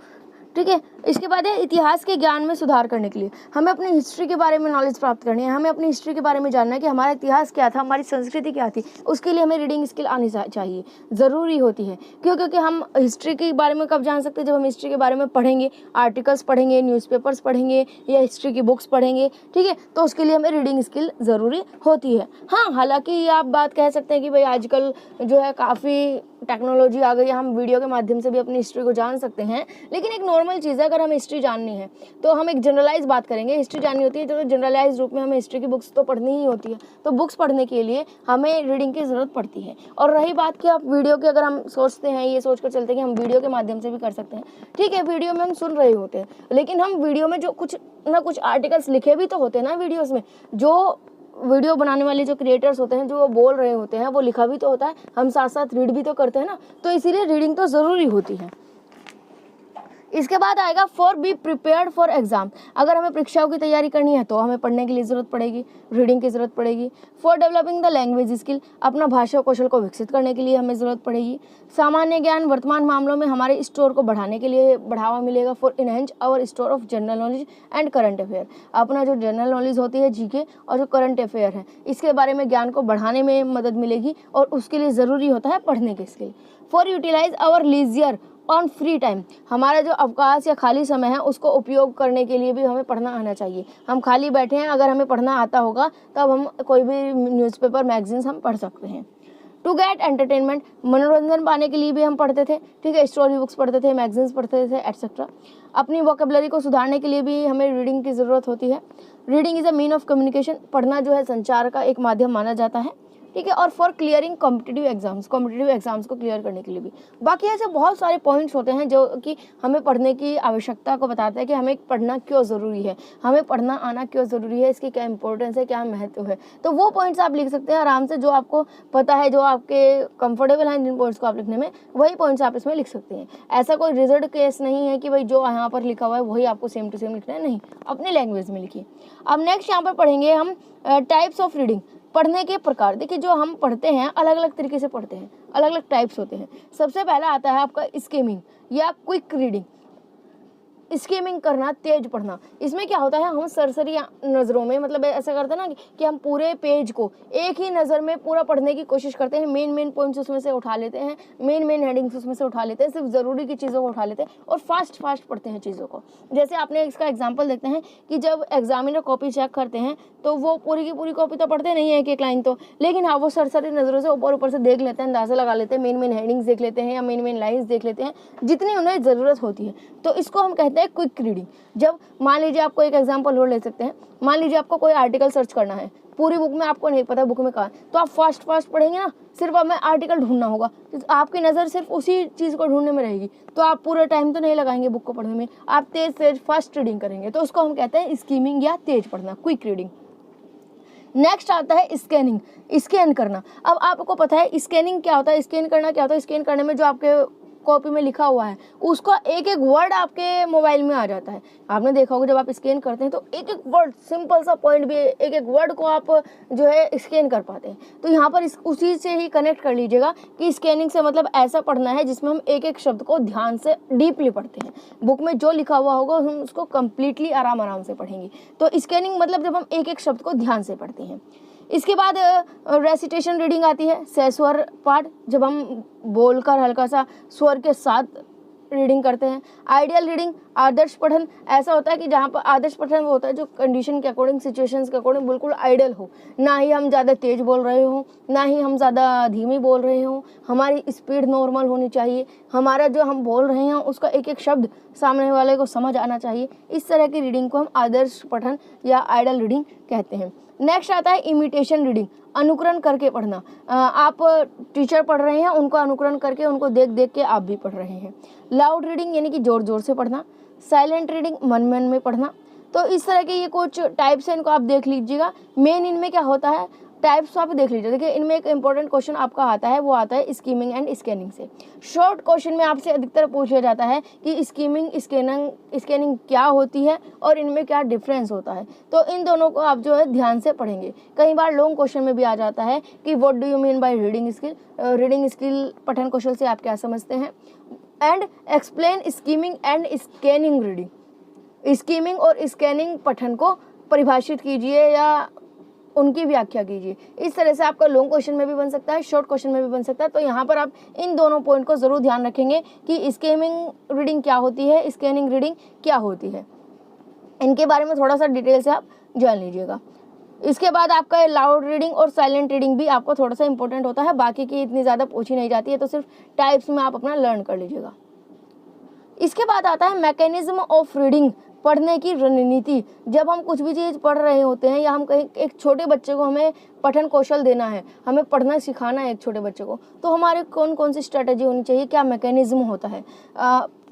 ठीक है। इसके बाद है इतिहास के ज्ञान में सुधार करने के लिए हमें अपनी हिस्ट्री के बारे में नॉलेज प्राप्त करनी है। हमें अपनी हिस्ट्री के बारे में जानना है कि हमारा इतिहास क्या था, हमारी संस्कृति क्या थी, उसके लिए हमें रीडिंग स्किल आनी चाहिए, ज़रूरी होती है। क्यों? क्योंकि हम हिस्ट्री के बारे में कब जान सकते हैं, जब हम हिस्ट्री के बारे में पढ़ेंगे, आर्टिकल्स पढ़ेंगे, न्यूज़पेपर्स पढ़ेंगे या हिस्ट्री की बुक्स पढ़ेंगे, ठीक है। तो उसके लिए हमें रीडिंग स्किल ज़रूरी होती है। हाँ, हालांकि ये आप बात कह सकते हैं कि भाई आजकल जो है काफ़ी टेक्नोलॉजी आ गई है, हम वीडियो के माध्यम से भी अपनी हिस्ट्री को जान सकते हैं, लेकिन एक नॉर्मल चीज़ है, अगर हमें हिस्ट्री जाननी है तो हम एक जनरलाइज बात करेंगे। हिस्ट्री जाननी होती है तो जनरलाइज रूप में हमें हिस्ट्री की बुक्स तो पढ़नी ही होती है, तो बुक्स पढ़ने के लिए हमें रीडिंग की ज़रूरत पड़ती है। और रही बात कि आप वीडियो की, अगर हम सोचते हैं, ये सोच कर चलते हैं कि हम वीडियो के माध्यम से भी कर सकते हैं, ठीक है, वीडियो में हम सुन रहे होते हैं, लेकिन हम वीडियो में जो कुछ ना कुछ आर्टिकल्स लिखे भी तो होते हैं ना वीडियोज़ में, जो वीडियो बनाने वाले जो क्रिएटर्स होते हैं, जो बोल रहे होते हैं, वो लिखा भी तो होता है, हम साथ साथ रीड भी तो करते हैं ना, तो इसीलिए रीडिंग तो ज़रूरी होती है। इसके बाद आएगा for be prepared for exam. अगर हमें परीक्षाओं की तैयारी करनी है तो हमें पढ़ने के लिए ज़रूरत पड़ेगी, रीडिंग की ज़रूरत पड़ेगी। For developing the language skill, अपना भाषा कौशल को विकसित करने के लिए हमें ज़रूरत पड़ेगी। सामान्य ज्ञान, वर्तमान मामलों में हमारे स्टोर को बढ़ाने के लिए बढ़ावा मिलेगा। For enhance our store of general knowledge and current affair, अपना जो जनरल नॉलेज होती है, जीके, और जो करंट अफेयर है, इसके बारे में ज्ञान को बढ़ाने में मदद मिलेगी, और उसके लिए ज़रूरी होता है पढ़ने के skill. For utilise our leisure on free time, हमारा जो अवकाश या खाली समय है उसको उपयोग करने के लिए भी हमें पढ़ना आना चाहिए। हम खाली बैठे हैं, अगर हमें पढ़ना आता होगा तब हम कोई भी न्यूज़पेपर, मैगजीन्स हम पढ़ सकते हैं। टू गेट एंटरटेनमेंट, मनोरंजन पाने के लिए भी हम पढ़ते थे, ठीक है, स्टोरी बुक्स पढ़ते थे, मैगजीन्स पढ़ते थे, एटसेट्रा। अपनी वोकेबलरी को सुधारने के लिए भी हमें रीडिंग की ज़रूरत होती है। Reading is a mean of communication, पढ़ना जो है संचार का एक माध्यम माना जाता है, ठीक है। और फॉर क्लियरिंग कॉम्पिटिटिव एग्जाम्स को क्लियर करने के लिए भी। बाकी ऐसे बहुत सारे पॉइंट्स होते हैं जो कि हमें पढ़ने की आवश्यकता को बताते हैं कि हमें पढ़ना क्यों ज़रूरी है, हमें पढ़ना आना क्यों ज़रूरी है, इसकी क्या इंपॉर्टेंस है, क्या महत्व है। तो वो पॉइंट्स आप लिख सकते हैं आराम से, जो आपको पता है, जो आपके कंफर्टेबल हैं, जिन पॉइंट्स को आप लिखने में, वही पॉइंट्स आप इसमें लिख सकते हैं। ऐसा कोई रिजर्व केस नहीं है कि भाई जो यहाँ पर लिखा हुआ है वही आपको सेम टू सेम लिखना है, नहीं, अपनी लैंग्वेज में लिखिए। अब नेक्स्ट यहाँ पर पढ़ेंगे हम टाइप्स ऑफ रीडिंग, पढ़ने के प्रकार। देखिए जो हम पढ़ते हैं अलग अलग तरीके से पढ़ते हैं, अलग अलग टाइप्स होते हैं। सबसे पहला आता है आपका स्किमिंग या क्विक रीडिंग। स्कीमिंग करना, तेज पढ़ना। इसमें क्या होता है, हम सरसरी नज़रों में, मतलब ऐसा करते हैं ना कि हम पूरे पेज को एक ही नज़र में पूरा पढ़ने की कोशिश करते हैं, मेन पॉइंट्स उसमें से उठा लेते हैं, मेन हेडिंग्स उसमें से उठा लेते हैं, सिर्फ ज़रूरी की चीज़ों को उठा लेते हैं और फास्ट पढ़ते हैं चीज़ों को। जैसे आपने इसका एग्जाम्पल देखते हैं कि जब एग्जामिनर कॉपी चेक करते हैं तो वो पूरी की पूरी कॉपी तो पढ़ते नहीं है, एक लाइन तो, लेकिन हाँ वो सरसरी नज़रों से ऊपर से देख लेते हैं, अंदाज़ा लगा लेते हैं, मेन हेडिंग्स देख लेते हैं या मेन लाइन्स देख लेते हैं जितनी उन्हें ज़रूरत होती है। तो इसको हम कहते हैं क्विक रीडिंग। जब मान लीजिए, आपको एक एग्जांपल और ले सकते हैं, मान लीजिए आपको कोई आर्टिकल सर्च करना है, पूरी बुक में आपको नहीं पता बुक में कहाँ है, तो आप फास्ट पढ़ेंगे ना, सिर्फ हमें आर्टिकल ढूंढना होगा, तो आपकी नज़र सिर्फ उसी चीज़ को ढूंढने में रहेगी, तो आप पूरा टाइम तो नहीं लगाएंगे बुक को पढ़ने में, आप तेज फास्ट रीडिंग करेंगे। तो उसको हम कहते हैं स्कीमिंग या तेज पढ़ना, क्विक रीडिंग। नेक्स्ट आता है स्कैनिंग, स्कैन करना। अब आपको पता है स्कैनिंग क्या होता है, स्कैन करना क्या होता है। स्कैन करने में जो आपके कॉपी में लिखा हुआ है उसका एक वर्ड आपके मोबाइल में आ जाता है। आपने देखा होगा जब आप स्कैन करते हैं तो एक वर्ड, सिंपल सा पॉइंट भी एक वर्ड को आप जो है स्कैन कर पाते हैं। तो यहाँ पर उसी से ही कनेक्ट कर लीजिएगा कि स्कैनिंग से मतलब ऐसा पढ़ना है जिसमें हम एक शब्द को ध्यान से डीपली पढ़ते हैं। बुक में जो लिखा हुआ होगा हम उसको कंप्लीटली आराम से पढ़ेंगे। तो स्कैनिंग मतलब जब हम एक शब्द को ध्यान से पढ़ते हैं। इसके बाद रेसिटेशन रीडिंग आती है, सहस्वर पाठ, जब हम बोलकर हल्का सा स्वर के साथ रीडिंग करते हैं। आइडियल रीडिंग, आदर्श पठन, ऐसा होता है कि जहाँ पर आदर्श पठन वो होता है जो कंडीशन के अकॉर्डिंग, सिचुएशंस के अकॉर्डिंग बिल्कुल आइडियल हो, ना ही हम ज़्यादा तेज बोल रहे हो, ना ही हम ज़्यादा धीमी बोल रहे हो, हमारी स्पीड नॉर्मल होनी चाहिए, हमारा जो हम बोल रहे हैं उसका एक शब्द सामने वाले को समझ आना चाहिए। इस तरह की रीडिंग को हम आदर्श पठन या आइडियल रीडिंग कहते हैं। नेक्स्ट आता है इमिटेशन रीडिंग, अनुकरण करके पढ़ना। आप टीचर पढ़ रहे हैं, उनको अनुकरण करके, उनको देख के आप भी पढ़ रहे हैं। लाउड रीडिंग यानी कि जोर से पढ़ना। साइलेंट रीडिंग, मन में पढ़ना। तो इस तरह के ये कुछ टाइप्स हैं, इनको आप देख लीजिएगा। मेन इनमें क्या होता है, टाइप्स आप देख लीजिए। देखिए इनमें एक इंपॉर्टेंट क्वेश्चन आपका आता है, वो आता है स्कीमिंग एंड स्कैनिंग से। शॉर्ट क्वेश्चन में आपसे अधिकतर पूछा जाता है कि स्कीमिंग स्कैनिंग क्या होती है और इनमें क्या डिफरेंस होता है। तो इन दोनों को आप जो है ध्यान से पढ़ेंगे। कई बार लॉन्ग क्वेश्चन में भी आ जाता है कि what do you mean by reading skill, reading skill पठन कौशल से आप क्या समझते हैं। And explain skimming and scanning reading, skimming और स्कैनिंग पठन को परिभाषित कीजिए या उनकी व्याख्या कीजिए। इस तरह से आपका लॉन्ग क्वेश्चन में भी बन सकता है, शॉर्ट क्वेश्चन में भी बन सकता है। तो यहाँ पर आप इन दोनों पॉइंट को जरूर ध्यान रखेंगे कि स्कीमिंग रीडिंग क्या होती है, स्कैनिंग रीडिंग क्या होती है। इनके बारे में थोड़ा सा डिटेल से आप जान लीजिएगा। इसके बाद आपका लाउड रीडिंग और साइलेंट रीडिंग भी आपको थोड़ा सा इंपॉर्टेंट होता है, बाकी की इतनी ज़्यादा पूछी नहीं जाती है, तो सिर्फ टाइप्स में आप अपना लर्न कर लीजिएगा। इसके बाद आता है मैकेनिज्म ऑफ रीडिंग, पढ़ने की रणनीति। जब हम कुछ भी चीज़ पढ़ रहे होते हैं या हम कहीं एक छोटे बच्चे को हमें पठन कौशल देना है, हमें पढ़ना सिखाना है एक छोटे बच्चे को, तो हमारे कौन सी स्ट्रेटजी होनी चाहिए, क्या मैकेनिज्म होता है,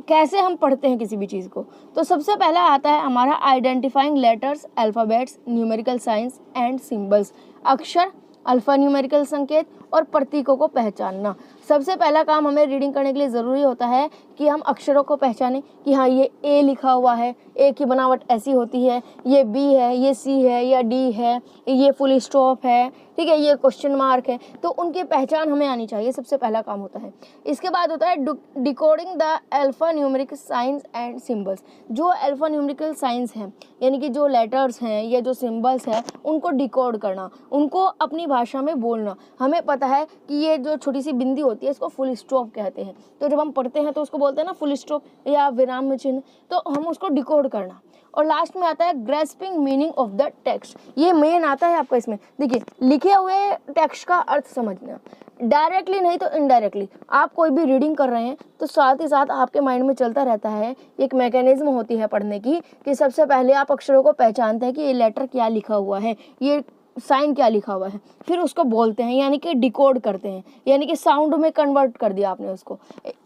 कैसे हम पढ़ते हैं किसी भी चीज़ को। तो सबसे पहला आता है हमारा identifying letters, alphabets, numerical science and symbols, अक्षर, अल्फा न्यूमेरिकल संकेत और प्रतीकों को पहचानना। सबसे पहला काम हमें रीडिंग करने के लिए ज़रूरी होता है कि हम अक्षरों को पहचानें कि हाँ ये ए लिखा हुआ है, ए की बनावट ऐसी होती है, ये बी है, ये सी है या डी है, ये फुल स्टॉप है, ठीक है, ये क्वेश्चन मार्क है। तो उनकी पहचान हमें आनी चाहिए, सबसे पहला काम होता है। इसके बाद होता है decoding the alpha numerical science and symbols. जो अल्फा न्यूमेरिकल साइंस हैं यानी कि जो लेटर्स हैं या जो सिंबल्स हैं उनको डिकोड करना, उनको अपनी भाषा में बोलना। हमें पता है कि ये जो छोटी सी बिंदी होती है इसको फुल स्टॉप कहते हैं, तो जब हम पढ़ते हैं तो उसको बोलते हैं ना फुल स्टॉप या विराम चिन्ह, तो हम उसको डिकोड करना। और लास्ट में आता है grasping meaning of the text. ये मेन आता है आपका इसमें। देखिए लिखे हुए टेक्स्ट का अर्थ समझना, डायरेक्टली नहीं तो इनडायरेक्टली। आप कोई भी रीडिंग कर रहे हैं तो साथ ही साथ आपके माइंड में चलता रहता है, एक मैकेनिज्म होती है पढ़ने की, कि सबसे पहले आप अक्षरों को पहचानते हैं कि ये लेटर क्या लिखा हुआ है, ये साइन क्या लिखा हुआ है, फिर उसको बोलते हैं यानी कि डिकोड करते हैं, यानी कि साउंड में कन्वर्ट कर दिया आपने उसको।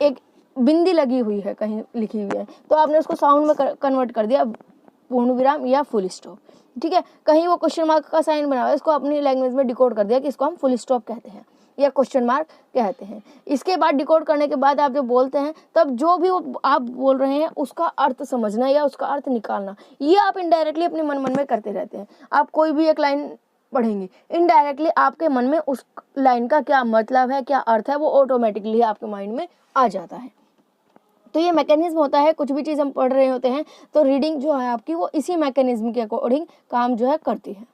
एक बिंदी लगी हुई है कहीं लिखी हुई है तो आपने उसको साउंड में कन्वर्ट कर दिया, पूर्ण विराम या फुल स्टॉप, ठीक है। कहीं वो क्वेश्चन मार्क का साइन बना हुआ है, इसको अपनी लैंग्वेज में डिकोड कर दिया कि इसको हम फुल स्टॉप कहते हैं या क्वेश्चन मार्क कहते हैं। इसके बाद डिकोड करने के बाद आप जब बोलते हैं तब जो भी वो आप बोल रहे हैं उसका अर्थ समझना या उसका अर्थ निकालना, ये आप इनडायरेक्टली अपने मन में करते रहते हैं। आप कोई भी एक लाइन पढ़ेंगे, इनडायरेक्टली आपके मन में उस लाइन का क्या मतलब है, क्या अर्थ है, वो ऑटोमेटिकली आपके माइंड में आ जाता है। तो ये मैकेनिज्म होता है, कुछ भी चीज़ हम पढ़ रहे होते हैं तो रीडिंग जो है आपकी वो इसी मैकेनिज्म के अकॉर्डिंग काम जो है करती है।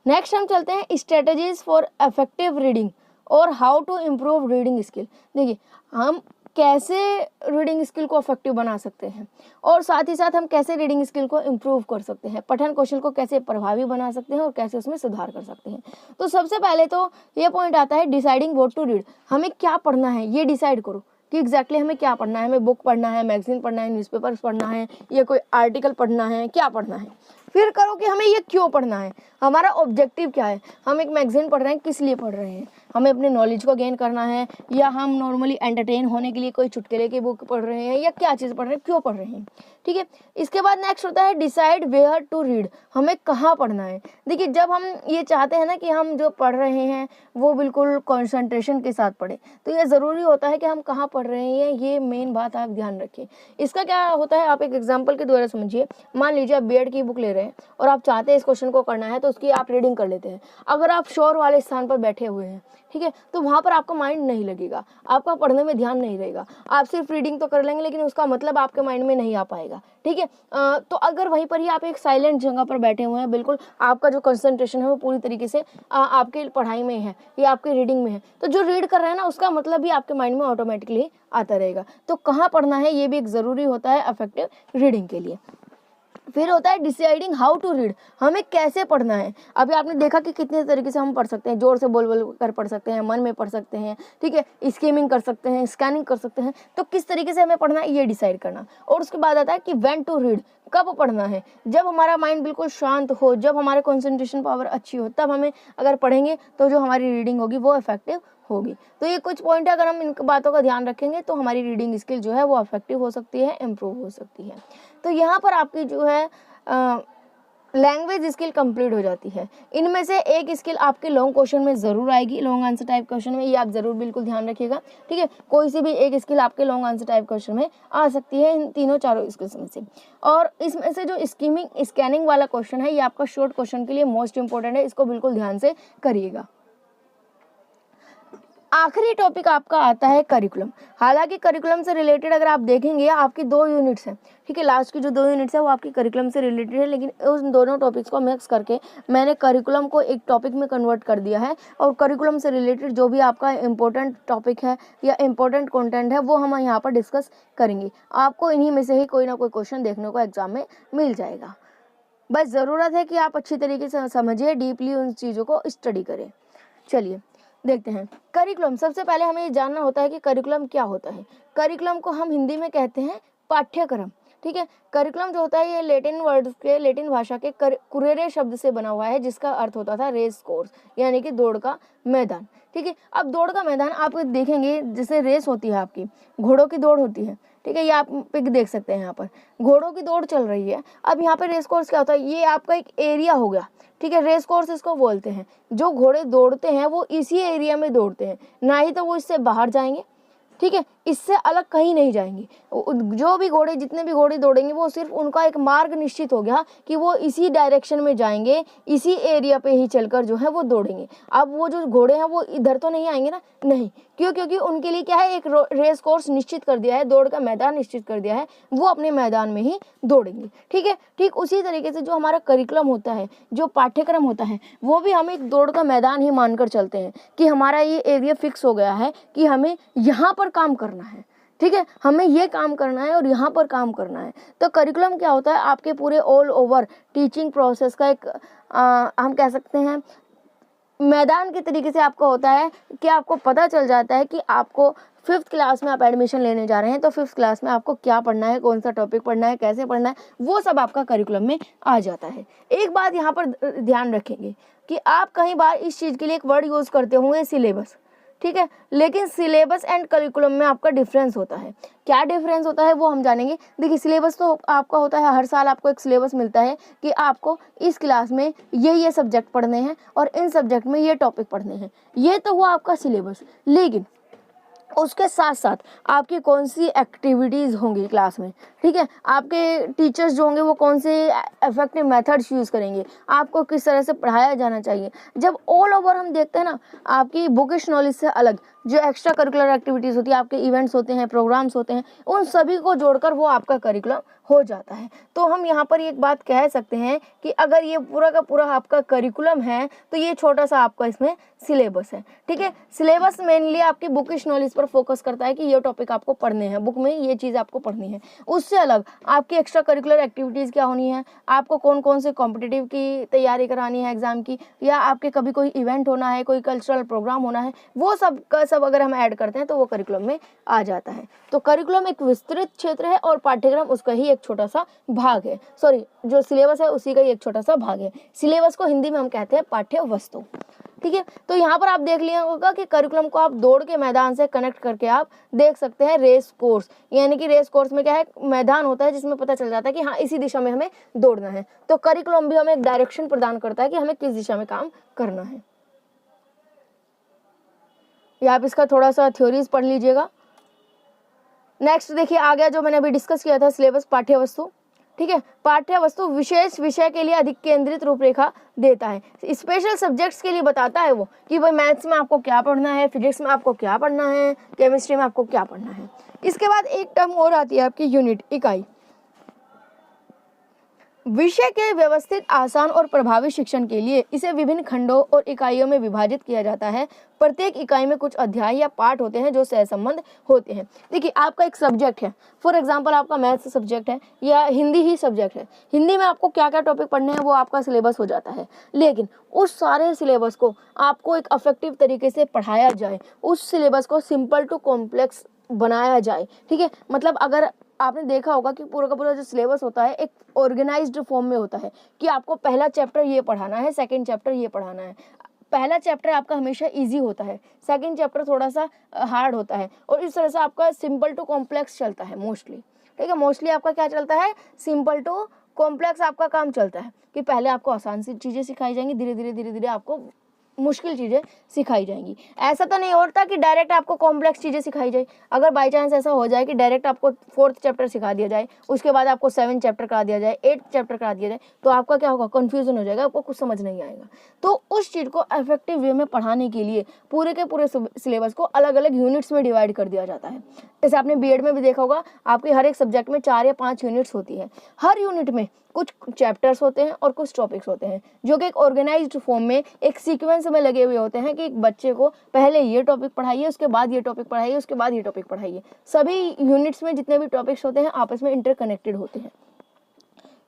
नेक्स्ट हम चलते हैं स्ट्रेटजीज फॉर इफेक्टिव रीडिंग और how to improve reading skill. देखिए हम कैसे रीडिंग स्किल को इफेक्टिव बना सकते हैं और साथ ही साथ हम कैसे रीडिंग स्किल को इम्प्रूव कर सकते हैं, पठन कौशल को कैसे प्रभावी बना सकते हैं और कैसे उसमें सुधार कर सकते हैं। तो सबसे पहले तो ये पॉइंट आता है डिसाइडिंग व्हाट टू रीड। हमें क्या पढ़ना है ये डिसाइड करो कि एग्जैक्टली हमें क्या पढ़ना है। हमें बुक पढ़ना है, मैगजीन पढ़ना है, न्यूज़पेपर्स पढ़ना है या कोई आर्टिकल पढ़ना है, क्या पढ़ना है। फिर करो कि हमें ये क्यों पढ़ना है, हमारा ऑब्जेक्टिव क्या है। हम एक मैगजीन पढ़ रहे हैं, किस लिए पढ़ रहे हैं, हमें अपने नॉलेज को गेन करना है या हम नॉर्मली एंटरटेन होने के लिए कोई चुटकुले की बुक पढ़ रहे हैं या क्या चीज़ पढ़ रहे हैं, क्यों पढ़ रहे हैं। ठीक है, इसके बाद नेक्स्ट होता है डिसाइड वेयर टू रीड। हमें कहाँ पढ़ना है। देखिए जब हम ये चाहते हैं ना कि हम जो पढ़ रहे हैं वो बिल्कुल कंसंट्रेशन के साथ पढ़ें, तो ये ज़रूरी होता है कि हम कहाँ पढ़ रहे हैं, ये मेन बात आप ध्यान रखें। इसका क्या होता है, आप एक एग्जाम्पल के द्वारा समझिए। मान लीजिए आप बीएड की बुक ले रहे हैं और आप चाहते हैं इस क्वेश्चन को करना है तो उसकी आप रीडिंग कर लेते हैं। अगर आप शोर वाले स्थान पर बैठे हुए हैं, ठीक है, तो वहाँ पर आपका माइंड नहीं लगेगा, आपका पढ़ने में ध्यान नहीं रहेगा। आप सिर्फ रीडिंग तो कर लेंगे लेकिन उसका मतलब आपके माइंड में नहीं आ पाएगा। ठीक है, तो अगर वहीं पर ही आप एक साइलेंट जगह पर बैठे हुए हैं, बिल्कुल आपका जो कंसंट्रेशन है वो पूरी तरीके से आपके पढ़ाई में है या आपके रीडिंग में है, तो जो रीड कर रहे हैं ना उसका मतलब भी आपके माइंड में ऑटोमेटिकली आता रहेगा। तो कहाँ पढ़ना है ये भी एक ज़रूरी होता है इफेक्टिव रीडिंग के लिए। फिर होता है डिसाइडिंग हाउ टू रीड। हमें कैसे पढ़ना है। अभी आपने देखा कि कितने तरीके से हम पढ़ सकते हैं, जोर से बोल बोल कर पढ़ सकते हैं, मन में पढ़ सकते हैं, ठीक है, स्कीमिंग कर सकते हैं, स्कैनिंग कर सकते हैं। तो किस तरीके से हमें पढ़ना है ये डिसाइड करना। और उसके बाद आता है कि व्हेन टू रीड, कब पढ़ना है। जब हमारा माइंड बिल्कुल शांत हो, जब हमारे कंसंट्रेशन पावर अच्छी हो, तब हमें अगर पढ़ेंगे तो जो हमारी रीडिंग होगी वो इफेक्टिव होगी। तो ये कुछ पॉइंट है, अगर हम इन बातों का ध्यान रखेंगे तो हमारी रीडिंग स्किल जो है वो इफेक्टिव हो सकती है, इम्प्रूव हो सकती है। तो यहाँ पर आपकी जो है लैंग्वेज स्किल कंप्लीट हो जाती है। इनमें से एक स्किल आपके लॉन्ग क्वेश्चन में ज़रूर आएगी, लॉन्ग आंसर टाइप क्वेश्चन में, ये आप ज़रूर बिल्कुल ध्यान रखिएगा। ठीक है, कोई सी भी एक स्किल आपके लॉन्ग आंसर टाइप क्वेश्चन में आ सकती है, इन तीनों चारों स्किल्स में से। और इसमें से जो स्कैनिंग वाला क्वेश्चन है ये आपका शॉर्ट क्वेश्चन के लिए मोस्ट इंपॉर्टेंट है, इसको बिल्कुल ध्यान से करिएगा। आखिरी टॉपिक आपका आता है करिकुलम। हालांकि करिकुलम से रिलेटेड अगर आप देखेंगे आपकी 2 यूनिट्स हैं, ठीक है, लास्ट की जो 2 यूनिट्स है वो आपकी करिकुलम से रिलेटेड है, लेकिन उन दोनों टॉपिक्स को मिक्स करके मैंने करिकुलम को एक टॉपिक में कन्वर्ट कर दिया है। और करिकुलम से रिलेटेड जो भी आपका इंपॉर्टेंट टॉपिक है या इंपॉर्टेंट कंटेंट है वो हम यहाँ पर डिस्कस करेंगे। आपको इन्हीं में से ही कोई ना कोई क्वेश्चन देखने को एग्जाम में मिल जाएगा। बस ज़रूरत है कि आप अच्छी तरीके से समझिए, डीपली उन चीज़ों को स्टडी करें। चलिए देखते हैं करिकुलम। सबसे पहले हमें ये जानना होता है कि करिकुलम क्या होता है। करिकुलम को हम हिंदी में कहते हैं पाठ्यक्रम। ठीक है, करिकुलम जो होता है ये लैटिन भाषा के कुरेरे शब्द से बना हुआ है, जिसका अर्थ होता था रेस कोर्स, यानी कि दौड़ का मैदान। ठीक है, अब दौड़ का मैदान आप देखेंगे, जैसे रेस होती है आपकी, घोड़ों की दौड़ होती है, ठीक है, ये आप पिक देख सकते हैं, यहाँ पर घोड़ों की दौड़ चल रही है। अब यहाँ पे रेस कोर्स क्या होता है, ये आपका एक एरिया हो गया। ठीक है, रेस कोर्स इसको बोलते हैं। जो घोड़े दौड़ते हैं वो इसी एरिया में दौड़ते हैं, ना ही तो वो इससे बाहर जाएंगे, ठीक है, इससे अलग कहीं नहीं जाएंगे। जो भी घोड़े, जितने भी घोड़े दौड़ेंगे वो सिर्फ उनका एक मार्ग निश्चित हो गया कि वो इसी डायरेक्शन में जाएंगे, इसी एरिया पे ही चलकर जो है वो दौड़ेंगे। अब वो जो घोड़े हैं वो इधर तो नहीं आएंगे ना, नहीं, क्यों, क्योंकि उनके लिए क्या है, एक रेस कोर्स निश्चित कर दिया है, दौड़ का मैदान निश्चित कर दिया है, वो अपने मैदान में ही दौड़ेंगे। ठीक है, ठीक उसी तरीके से जो हमारा करिकुलम होता है, जो पाठ्यक्रम होता है, वो भी हम एक दौड़ का मैदान ही मानकर चलते हैं कि हमारा ये एरिया फिक्स हो गया है कि हमें यहाँ पर काम करना है। ठीक है, हमें ये काम करना है और यहाँ पर काम करना है। तो करिकुलम क्या होता है, आपके पूरे ऑल ओवर टीचिंग प्रोसेस का एक हम कह सकते हैं मैदान के तरीके से आपका होता है कि आपको पता चल जाता है कि आपको 5th क्लास में आप एडमिशन लेने जा रहे हैं, तो 5th क्लास में आपको क्या पढ़ना है, कौन सा टॉपिक पढ़ना है, कैसे पढ़ना है, वो सब आपका करिकुलम में आ जाता है। एक बात यहाँ पर ध्यान रखेंगे कि आप कई बार इस चीज़ के लिए एक वर्ड यूज़ करते होंगे, सिलेबस। ठीक है, लेकिन सिलेबस एंड करिकुलम में आपका डिफरेंस होता है। क्या डिफरेंस होता है वो हम जानेंगे। देखिए, सिलेबस तो आपका होता है, हर साल आपको एक सिलेबस मिलता है कि आपको इस क्लास में ये सब्जेक्ट पढ़ने हैं और इन सब्जेक्ट में ये टॉपिक पढ़ने हैं, ये तो हुआ आपका सिलेबस। लेकिन उसके साथ साथ आपकी कौन सी एक्टिविटीज़ होंगी क्लास में, ठीक है, आपके टीचर्स जो होंगे वो कौन से इफेक्टिव मेथड्स यूज़ करेंगे, आपको किस तरह से पढ़ाया जाना चाहिए। जब ऑल ओवर हम देखते हैं ना, आपकी बुकिश नॉलेज से अलग जो एक्स्ट्रा करिकुलर एक्टिविटीज़ होती है, आपके इवेंट्स होते हैं, प्रोग्राम्स होते हैं, उन सभी को जोड़कर वो आपका करिकुलम हो जाता है। तो हम यहाँ पर एक बात कह सकते हैं कि अगर ये पूरा का पूरा आपका करिकुलम है तो ये छोटा सा आपका इसमें सिलेबस है, ठीक है। सिलेबस मेनली आपकी बुकिश नॉलेज पर फोकस करता है कि ये टॉपिक आपको पढ़ने हैं, बुक में ये चीज़ आपको पढ़नी है। उससे अलग आपकी एक्स्ट्रा करिकुलर एक्टिविटीज़ क्या होनी है, आपको कौन कौन से कॉम्पिटिटिव की तैयारी करानी है एग्जाम की, या आपके कभी कोई इवेंट होना है, कोई कल्चरल प्रोग्राम होना है, वो सब का सब अगर हम ऐड करते हैं तो वो करिकुलम में आ जाता है। तो करिकुलम एक विस्तृत क्षेत्र है और पाठ्यक्रम उसका ही एक छोटा सा भाग है, सॉरी जो सिलेबस है उसी का ही एक छोटा सा भाग है। सिलेबस को हिंदी में हम कहते हैं पाठ्य वस्तु, ठीक है। तो यहाँ पर आप देख लिया होगा कि करिकुलम को आप दौड़ के मैदान से कनेक्ट करके आप देख सकते हैं रेस कोर्स, यानी कि रेस कोर्स में क्या है, मैदान होता है जिसमें पता चल जाता है कि हाँ इसी दिशा में हमें दौड़ना है। तो करिकुलम भी हमें एक डायरेक्शन प्रदान करता है कि हमें किस दिशा में काम करना है। या आप इसका थोड़ा सा थ्योरीज पढ़ लीजिएगा। नेक्स्ट देखिए आ गया जो मैंने अभी डिस्कस किया था सिलेबस, पाठ्य वस्तु, ठीक है। पाठ्य वस्तु विशेष विषय के लिए अधिक केंद्रित रूपरेखा देता है, स्पेशल सब्जेक्ट्स के लिए बताता है वो कि भाई मैथ्स में आपको क्या पढ़ना है, फिजिक्स में आपको क्या पढ़ना है, केमिस्ट्री में आपको क्या पढ़ना है। इसके बाद एक टर्म और आती है आपकी यूनिट, इकाई। विषय के व्यवस्थित, आसान और प्रभावी शिक्षण के लिए इसे विभिन्न खंडों और इकाइयों में विभाजित किया जाता है। प्रत्येक इकाई में कुछ अध्याय या पाठ होते हैं जो सहसंबंध होते हैं। देखिए आपका एक सब्जेक्ट है, फॉर एग्जांपल आपका मैथ्स सब्जेक्ट है या हिंदी ही सब्जेक्ट है, हिंदी में आपको क्या क्या टॉपिक पढ़ने हैं वो आपका सिलेबस हो जाता है। लेकिन उस सारे सिलेबस को आपको एक इफेक्टिव तरीके से पढ़ाया जाए, उस सिलेबस को सिंपल टू कॉम्प्लेक्स बनाया जाए, ठीक है। मतलब अगर आपने देखा होगा कि पूरा का पूरा जो सिलेबस होता है एक ऑर्गेनाइज्ड फॉर्म में होता है कि आपको पहला चैप्टर ये पढ़ाना है, सेकंड चैप्टर ये पढ़ाना है। पहला चैप्टर आपका हमेशा इजी होता है, सेकंड चैप्टर थोड़ा सा हार्ड होता है, और इस तरह से आपका सिंपल टू कॉम्प्लेक्स चलता है मोस्टली, ठीक है। मोस्टली आपका क्या चलता है, सिंपल टू कॉम्प्लेक्स आपका काम चलता है कि पहले आपको आसान सी चीज़ें सिखाई जाएंगी, धीरे धीरे आपको मुश्किल चीज़ें सिखाई जाएंगी। ऐसा तो नहीं होता कि डायरेक्ट आपको कॉम्प्लेक्स चीज़ें सिखाई जाए। अगर बाई चांस ऐसा हो जाए कि डायरेक्ट आपको 4th चैप्टर सिखा दिया जाए, उसके बाद आपको 7th चैप्टर करा दिया जाए, 8th चैप्टर करा दिया जाए, तो आपका क्या होगा, कन्फ्यूजन हो जाएगा, आपको कुछ समझ नहीं आएगा। तो उस चीज़ को इफेक्टिव वे में पढ़ाने के लिए पूरे के पूरे सिलेबस को अलग अलग यूनिट्स में डिवाइड कर दिया जाता है। जैसे आपने बीएड में भी देखा होगा, आपके हर एक सब्जेक्ट में 4 या 5 यूनिट्स होती है। हर यूनिट में कुछ चैप्टर्स होते हैं और कुछ टॉपिक्स होते हैं जो कि एक ऑर्गेनाइज्ड फॉर्म में एक सीक्वेंस में लगे हुए होते हैं कि एक बच्चे को पहले ये टॉपिक पढ़ाइए, उसके बाद ये टॉपिक पढ़ाइए, उसके बाद ये टॉपिक पढ़ाइए। सभी यूनिट्स में जितने भी टॉपिक्स होते हैं आपस में इंटरकनेक्टेड होते हैं,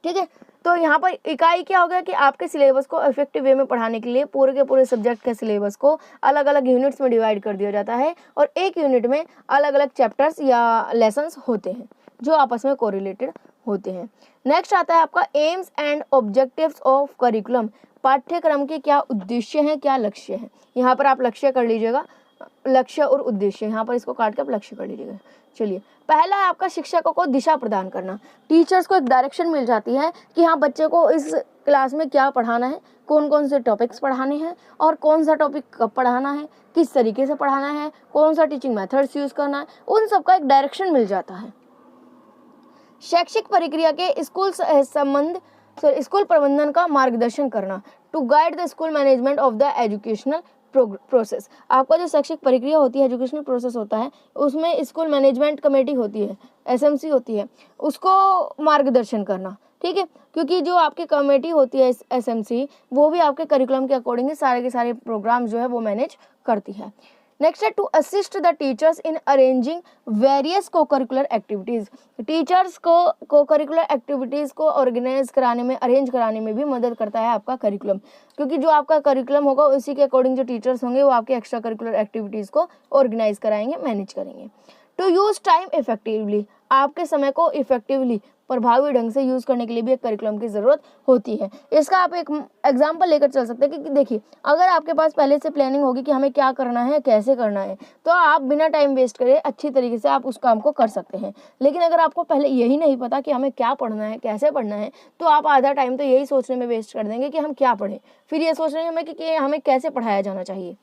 ठीक है। तो यहाँ पर इकाई क्या हो गया कि आपके सिलेबस को इफेक्टिव वे में पढ़ाने के लिए पूरे के पूरे सब्जेक्ट के सिलेबस को अलग अलग यूनिट्स में डिवाइड कर दिया जाता है, और एक यूनिट में अलग अलग चैप्टर्स या लेसन्स होते हैं जो आपस में कोरिलेटेड होते हैं। नेक्स्ट आता है आपका AIIMS and objectives of curriculum. पाठ्यक्रम के क्या उद्देश्य हैं, क्या लक्ष्य हैं। यहाँ पर आप लक्ष्य कर लीजिएगा, लक्ष्य और उद्देश्य, यहाँ पर इसको काट के आप लक्ष्य कर लीजिएगा। चलिए पहला है आपका शिक्षकों को दिशा प्रदान करना। टीचर्स को एक डायरेक्शन मिल जाती है कि हाँ बच्चे को इस क्लास में क्या पढ़ाना है, कौन कौन से टॉपिक्स पढ़ाने हैं और कौन सा टॉपिक कब पढ़ाना है, किस तरीके से पढ़ाना है, कौन सा टीचिंग मेथड्स यूज़ करना है, उन सब का एक डायरेक्शन मिल जाता है। शैक्षिक प्रक्रिया के स्कूल प्रबंधन का मार्गदर्शन करना, to guide the school management of the educational process. आपका जो शैक्षिक प्रक्रिया होती है, एजुकेशनल प्रोसेस होता है, उसमें स्कूल मैनेजमेंट कमेटी होती है, एसएमसी होती है, उसको मार्गदर्शन करना, ठीक है। क्योंकि जो आपकी कमेटी होती है एसएमसी, वो भी आपके करिकुलम के अकॉर्डिंग सारे के सारे प्रोग्राम जो है वो मैनेज करती है। नेक्स्ट है to assist the teachers in arranging various co curricular activities. Teachers को को करिकुलर एक्टिविटीज़ को ऑर्गेनाइज कराने में, अरेंज कराने में भी मदद करता है आपका करिकुलम, क्योंकि जो आपका करिकुलम होगा उसी के अकॉर्डिंग जो टीचर्स होंगे वो आपके एक्स्ट्रा करिकुलर एक्टिविटीज़ को ऑर्गेनाइज कराएंगे, मैनेज करेंगे। टू यूज़ टाइम इफेक्टिवली, आपके समय को इफेक्टिवली प्रभावी ढंग से यूज़ करने के लिए भी एक करिकुलम की ज़रूरत होती है। इसका आप एक एग्जांपल लेकर चल सकते हैं कि देखिए अगर आपके पास पहले से प्लानिंग होगी कि हमें क्या करना है, कैसे करना है, तो आप बिना टाइम वेस्ट करे अच्छी तरीके से आप उस काम को कर सकते हैं। लेकिन अगर आपको पहले यही नहीं पता कि हमें क्या पढ़ना है, कैसे पढ़ना है, तो आप आधा टाइम तो यही सोचने में वेस्ट कर देंगे कि हम क्या पढ़ें, फिर ये सोच रहे हैं हमें कि हमें कैसे पढ़ाया जाना चाहिए।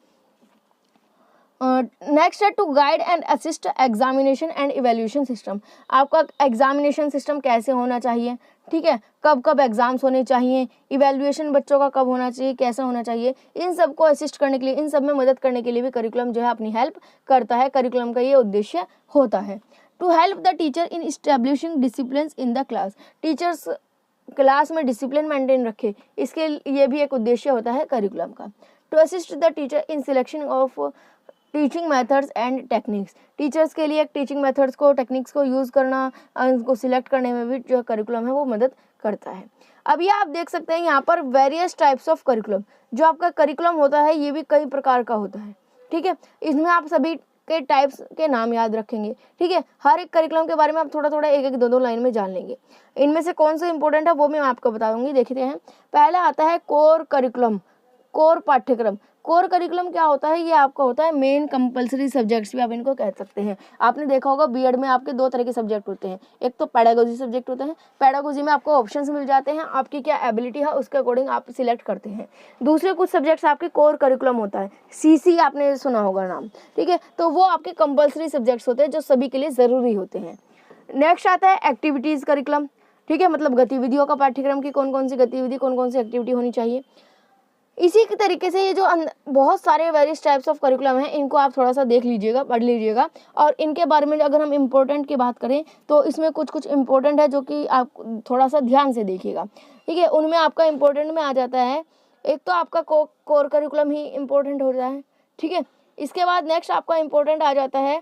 नेक्स्ट है to guide and assist examination and evaluation system. आपका एग्जामिनेशन सिस्टम कैसे होना चाहिए, ठीक है, कब कब एग्जाम्स होने चाहिए, इवेल्यूएशन बच्चों का कब होना चाहिए, कैसा होना चाहिए, इन सब को असिस्ट करने के लिए, इन सब में मदद करने के लिए भी करिकुलम जो है अपनी हेल्प करता है। करिकुलम का ये उद्देश्य होता है। To help the teacher in establishing discipline in the class, teachers class में डिसिप्लिन मेंटेन रखे, इसके ये भी एक उद्देश्य होता है करिकुलम का। To assist the teacher in selection of teaching methods and techniques, teachers के लिए टीचिंग मेथड्स को, टेक्निक्स को यूज़ करना, उनको सिलेक्ट करने में भी जो करिकुलम है वो मदद करता है। अब ये आप देख सकते हैं यहाँ पर वेरियस टाइप्स ऑफ करिकुलम, जो आपका करिकुलम होता है ये भी कई प्रकार का होता है, ठीक है। इसमें आप सभी के टाइप्स के नाम याद रखेंगे, ठीक है। हर एक करिकुलम के बारे में आप थोड़ा थोड़ा एक एक दो दो लाइन में जान लेंगे। इनमें से कौन सा इंपॉर्टेंट है वो मैं आपको बता दूंगी। देखते हैं, पहला आता है कोर करिकुलम, कोर पाठ्यक्रम। कोर करिकुलम क्या होता है, ये आपका होता है मेन कंपलसरी सब्जेक्ट्स भी आप इनको कह सकते हैं। आपने देखा होगा बीएड में आपके दो तरह के सब्जेक्ट होते हैं, एक तो पेडागोजी सब्जेक्ट होता है, पेडागोजी में आपको ऑप्शंस मिल जाते हैं, आपकी क्या एबिलिटी है उसके अकॉर्डिंग आप सिलेक्ट करते हैं। दूसरे कुछ सब्जेक्ट्स आपके कोर करिकुलम होता है, सीसी आपने सुना होगा नाम, ठीक है, तो वो आपके कंपलसरी सब्जेक्ट्स होते हैं जो सभी के लिए ज़रूरी होते हैं। नेक्स्ट आता है एक्टिविटीज़ करिकुलम, ठीक है, मतलब गतिविधियों का पाठ्यक्रम की कौन कौन सी गतिविधि, कौन कौन सी एक्टिविटी होनी चाहिए। इसी के तरीके से ये जो बहुत सारे वेरियस टाइप्स ऑफ करिकुलम हैं, इनको आप थोड़ा सा देख लीजिएगा, पढ़ लीजिएगा, और इनके बारे में अगर हम इम्पोर्टेंट की बात करें तो इसमें कुछ कुछ इम्पोर्टेंट है जो कि आप थोड़ा सा ध्यान से देखिएगा, ठीक है। उनमें आपका इम्पोर्टेंट में आ जाता है, एक तो आपका कोर करिकुलम ही इम्पोर्टेंट हो जाता है, ठीक है। इसके बाद नेक्स्ट आपका इम्पोर्टेंट आ जाता है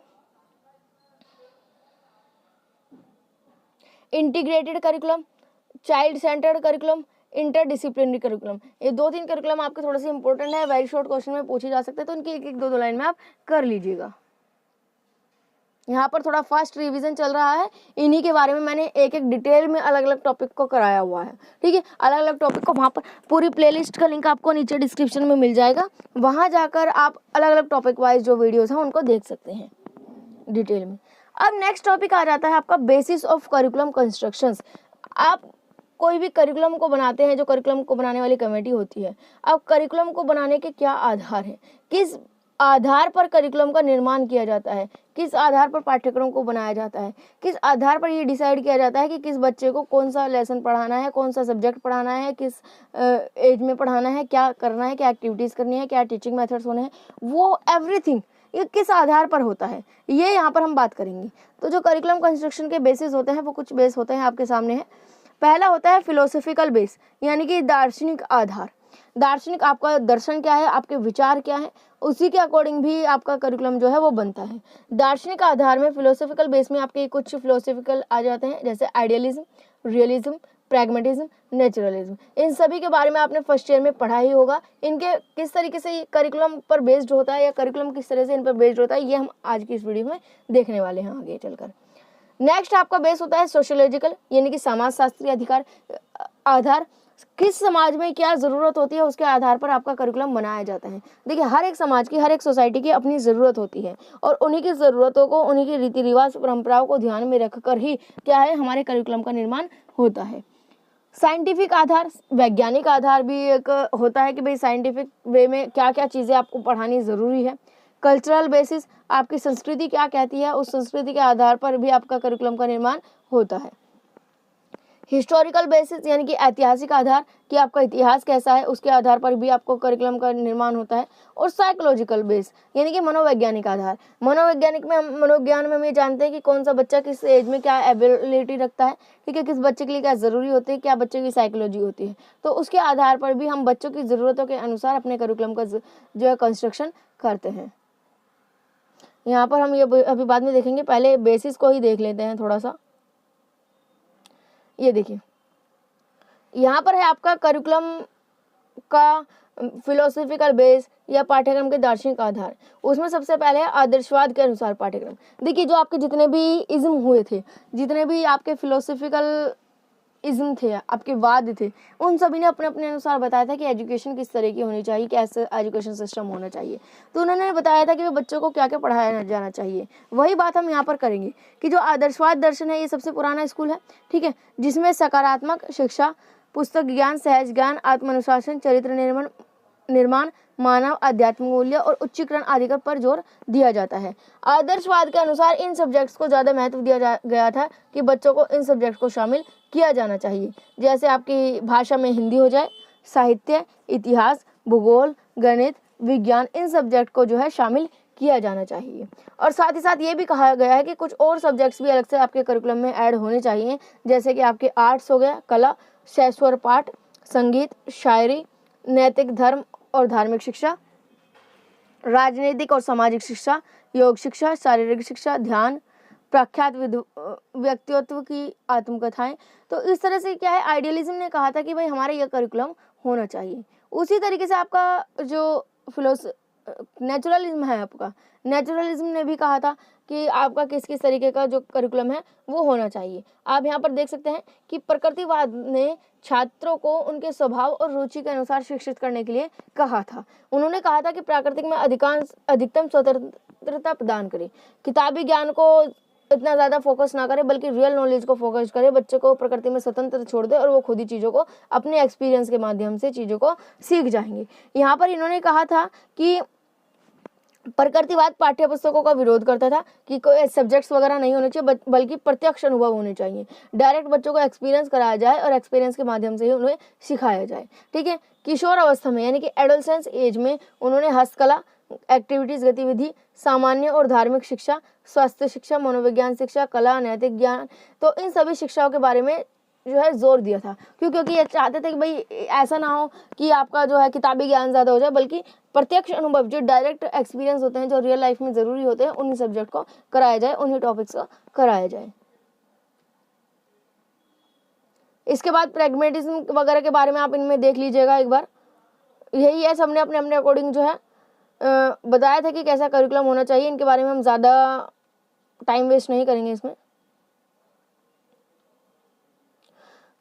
integrated curriculum, child centred curriculum, interdisciplinary curriculum. ये दो तीन करिकुलम आपके थोड़े से इंपॉर्टेंट है, वेरी शॉर्ट क्वेश्चन में पूछे जा सकते हैं, तो इनकी एक एक दो दो लाइन में आप कर लीजिएगा। यहाँ पर थोड़ा फास्ट रिवीजन चल रहा है, इन्हीं के बारे में मैंने एक एक डिटेल में अलग अलग टॉपिक को कराया हुआ है, ठीक है। अलग अलग टॉपिक को वहाँ पर पूरी प्लेलिस्ट का लिंक आपको नीचे डिस्क्रिप्शन में मिल जाएगा, वहाँ जाकर आप अलग अलग टॉपिक वाइज जो वीडियोज़ हैं उनको देख सकते हैं डिटेल में। अब नेक्स्ट टॉपिक आ जाता है आपका बेसिस ऑफ करिकुलम कंस्ट्रक्शंस। आप कोई भी करिकुलम को बनाते हैं, जो करिकुलम को बनाने वाली कमेटी होती है, अब करिकुलम को बनाने के क्या आधार हैं, किस आधार पर करिकुलम का निर्माण किया जाता है, किस आधार पर पाठ्यक्रम को बनाया जाता है, किस आधार पर ये डिसाइड किया जाता है कि किस बच्चे को कौन सा लेसन पढ़ाना है, कौन सा सब्जेक्ट पढ़ाना है, किस एज में पढ़ाना है, क्या करना है, क्या एक्टिविटीज़ करनी है, क्या टीचिंग मेथड्स होने हैं, वो एवरीथिंग ये किस आधार पर होता है, ये यहाँ पर हम बात करेंगे। तो जो करिकुलम कंस्ट्रक्शन के बेसिस होते हैं वो कुछ बेस होते हैं आपके सामने है। पहला होता है फिलोसफिकल बेस, यानी कि दार्शनिक आधार। दार्शनिक आपका दर्शन क्या है, आपके विचार क्या है, उसी के अकॉर्डिंग भी आपका करिकुलम जो है वो बनता है। दार्शनिक आधार में फिलोसफिकल बेस में आपके कुछ फिलोसफिकल आ जाते हैं, जैसे आइडियलिज्म, रियलिज्म, प्रैग्मेटिज्म, नेचुरलिज्म। इन सभी के बारे में आपने फर्स्ट ईयर में पढ़ा ही होगा। इनके किस तरीके से करिकुलम पर बेस्ड होता है या करिकुलम किस तरह से इन पर बेस्ड होता है, ये हम आज की इस वीडियो में देखने वाले हैं आगे चलकर। नेक्स्ट आपका बेस होता है सोशियोलॉजिकल, यानी कि समाजशास्त्रीय अधिकार आधार। किस समाज में क्या ज़रूरत होती है उसके आधार पर आपका करिकुलम बनाया जाता है। देखिए, हर एक समाज की, हर एक सोसाइटी की अपनी ज़रूरत होती है, और उन्हीं की ज़रूरतों को, उन्हीं की रीति रिवाज परंपराओं को ध्यान में रखकर ही क्या है हमारे करिकुलम का निर्माण होता है। साइंटिफिक आधार, वैज्ञानिक आधार भी एक होता है कि भाई साइंटिफिक वे में क्या क्या चीज़ें आपको पढ़ानी ज़रूरी है। कल्चरल बेसिस, आपकी संस्कृति क्या कहती है, उस संस्कृति के आधार पर भी आपका करिकुलम का निर्माण होता है। हिस्टोरिकल बेसिस, यानी कि ऐतिहासिक आधार कि आपका इतिहास कैसा है, उसके आधार पर भी आपको करिकुलम का निर्माण होता है। और साइकोलॉजिकल बेस, यानी कि मनोवैज्ञानिक आधार। मनोविज्ञान में हम ये जानते हैं कि कौन सा बच्चा किस एज में क्या एबिलिटी रखता है, ठीक है, किस बच्चे के लिए क्या ज़रूरी होती है, क्या बच्चे की साइकोलॉजी होती है, तो उसके आधार पर भी हम बच्चों की ज़रूरतों के अनुसार अपने करिकुलम का जो है कंस्ट्रक्शन करते हैं। यहाँ पर हम ये अभी बाद में देखेंगे, पहले बेसिस को ही देख लेते हैं थोड़ा सा। ये देखिए, यहाँ पर है आपका करिकुलम का फिलोसफिकल बेस या पाठ्यक्रम के दार्शनिक आधार। उसमें सबसे पहले है आदर्शवाद के अनुसार पाठ्यक्रम। देखिए, जो आपके जितने भी इज्म हुए थे, जितने भी आपके फिलोसफिकल इज्म थे, आपके वाद थे, उन सभी ने अपने अपने अनुसार बताया था कि एजुकेशन किस तरह की होनी चाहिए, कैसे एजुकेशन सिस्टम होना चाहिए। तो उन्होंने बताया था कि बच्चों को क्या क्या पढ़ाया जाना चाहिए। वही बात हम यहाँ पर करेंगे कि जो आदर्शवाद दर्शन है, ये सबसे पुराना स्कूल है, ठीक है, जिसमें सकारात्मक शिक्षा, पुस्तक ज्ञान, सहज ज्ञान, आत्मानुशासन, चरित्र निर्माण, मानव आध्यात्मिक मूल्य और उच्चीकरण आदि पर जोर दिया जाता है। आदर्शवाद के अनुसार इन सब्जेक्ट्स को ज़्यादा महत्व दिया गया था कि बच्चों को इन सब्जेक्ट को शामिल किया जाना चाहिए। जैसे आपकी भाषा में हिंदी हो जाए, साहित्य, इतिहास, भूगोल, गणित, विज्ञान, इन सब्जेक्ट को जो है शामिल किया जाना चाहिए। और साथ ही साथ ये भी कहा गया है कि कुछ और सब्जेक्ट्स भी अलग से आपके करिकुलम में ऐड होने चाहिए, जैसे कि आपके आर्ट्स हो गया, कला, शैश्वर पाठ, संगीत, शायरी, नैतिक धर्म और धार्मिक शिक्षा, राजनीतिक और सामाजिक शिक्षा, योग शिक्षा, शारीरिक शिक्षा, ध्यान, प्रख्यात व्यक्तित्व की आत्मकथाएं। तो इस तरह से क्या है, आइडियलिज्म ने कहा था कि भाई हमारा यह करिकुलम होना चाहिए। उसी तरीके से आपका जो नेचुरलिज्म है, आपका नेचुरलिज्म ने भी कहा था कि आपका किस किस तरीके का जो करिकुलम है वो होना चाहिए। आप यहाँ पर देख सकते हैं कि प्रकृतिवाद ने छात्रों को उनके स्वभाव और रुचि के अनुसार शिक्षित करने के लिए कहा था। उन्होंने कहा था कि प्राकृतिक में अधिकतम स्वतंत्रता प्रदान करें, किताबी ज्ञान को इतना ज़्यादा फोकस ना करे बल्कि रियल नॉलेज को फोकस करे, बच्चे को प्रकृति में स्वतंत्र छोड़ दे और वो खुद ही चीज़ों को अपने एक्सपीरियंस के माध्यम से चीज़ों को सीख जाएंगे। यहाँ पर इन्होंने कहा था कि प्रकृतिवाद पाठ्य पुस्तकों का विरोध करता था कि कोई सब्जेक्ट्स वगैरह नहीं होने चाहिए बल्कि प्रत्यक्ष अनुभव होने चाहिए। डायरेक्ट बच्चों को एक्सपीरियंस कराया जाए और एक्सपीरियंस के माध्यम से ही उन्हें सिखाया जाए। ठीक है, किशोर अवस्था में यानी कि एडोलसेंस एज में उन्होंने हस्तकला एक्टिविटीज़ गतिविधि, सामान्य और धार्मिक शिक्षा, स्वास्थ्य शिक्षा, मनोविज्ञान शिक्षा, कला, नैतिक ज्ञान, तो इन सभी शिक्षाओं के बारे में जो है जोर दिया था। क्योंकि ये चाहते थे कि भाई ऐसा ना हो कि आपका जो है किताबी ज्ञान ज़्यादा हो जाए, बल्कि प्रत्यक्ष अनुभव जो डायरेक्ट एक्सपीरियंस होते हैं, जो रियल लाइफ में ज़रूरी होते हैं, उन्हीं सब्जेक्ट को कराया जाए, उन्हीं टॉपिक्स को कराया जाए। इसके बाद प्रैग्मेटिज्म वगैरह के बारे में आप इनमें देख लीजिएगा एक बार। यही है, सबने अपने अपने अकॉर्डिंग जो है बताया था कि कैसा करिकुलम होना चाहिए। इनके बारे में हम ज़्यादा टाइम वेस्ट नहीं करेंगे इसमें।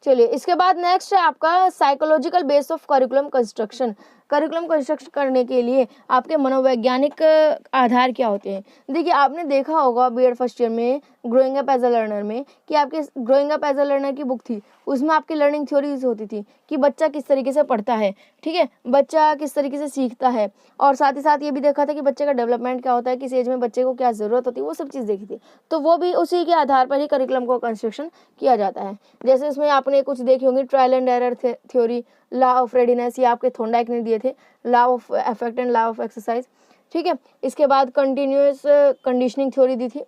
चलिए, इसके बाद नेक्स्ट है आपका psychological base of curriculum construction. Curriculum construct करने के लिए आपके मनोवैज्ञानिक आधार क्या होते हैं। देखिए, आपने देखा होगा बीएड फर्स्ट ईयर में growing up as a learner में कि आपके growing up as a learner की बुक थी, उसमें आपकी लर्निंग थ्योरीज होती थी कि बच्चा किस तरीके से पढ़ता है, ठीक है, बच्चा किस तरीके से सीखता है, और साथ ही साथ ये भी देखा था कि बच्चे का डेवलपमेंट क्या होता है, किस एज में बच्चे को क्या ज़रूरत होती है, वो सब चीज़ देखी थी। तो वो भी उसी के आधार पर ही करिकुलम को कंस्ट्रक्शन किया जाता है। जैसे इसमें आपने कुछ देखी होंगी trial and error theory, law of readiness, ये आपके थॉर्नडाइक ने दिए थे, law of effect and law of exercise. ठीक है, इसके बाद कंटिन्यूअस कंडीशनिंग थ्योरी दी थी,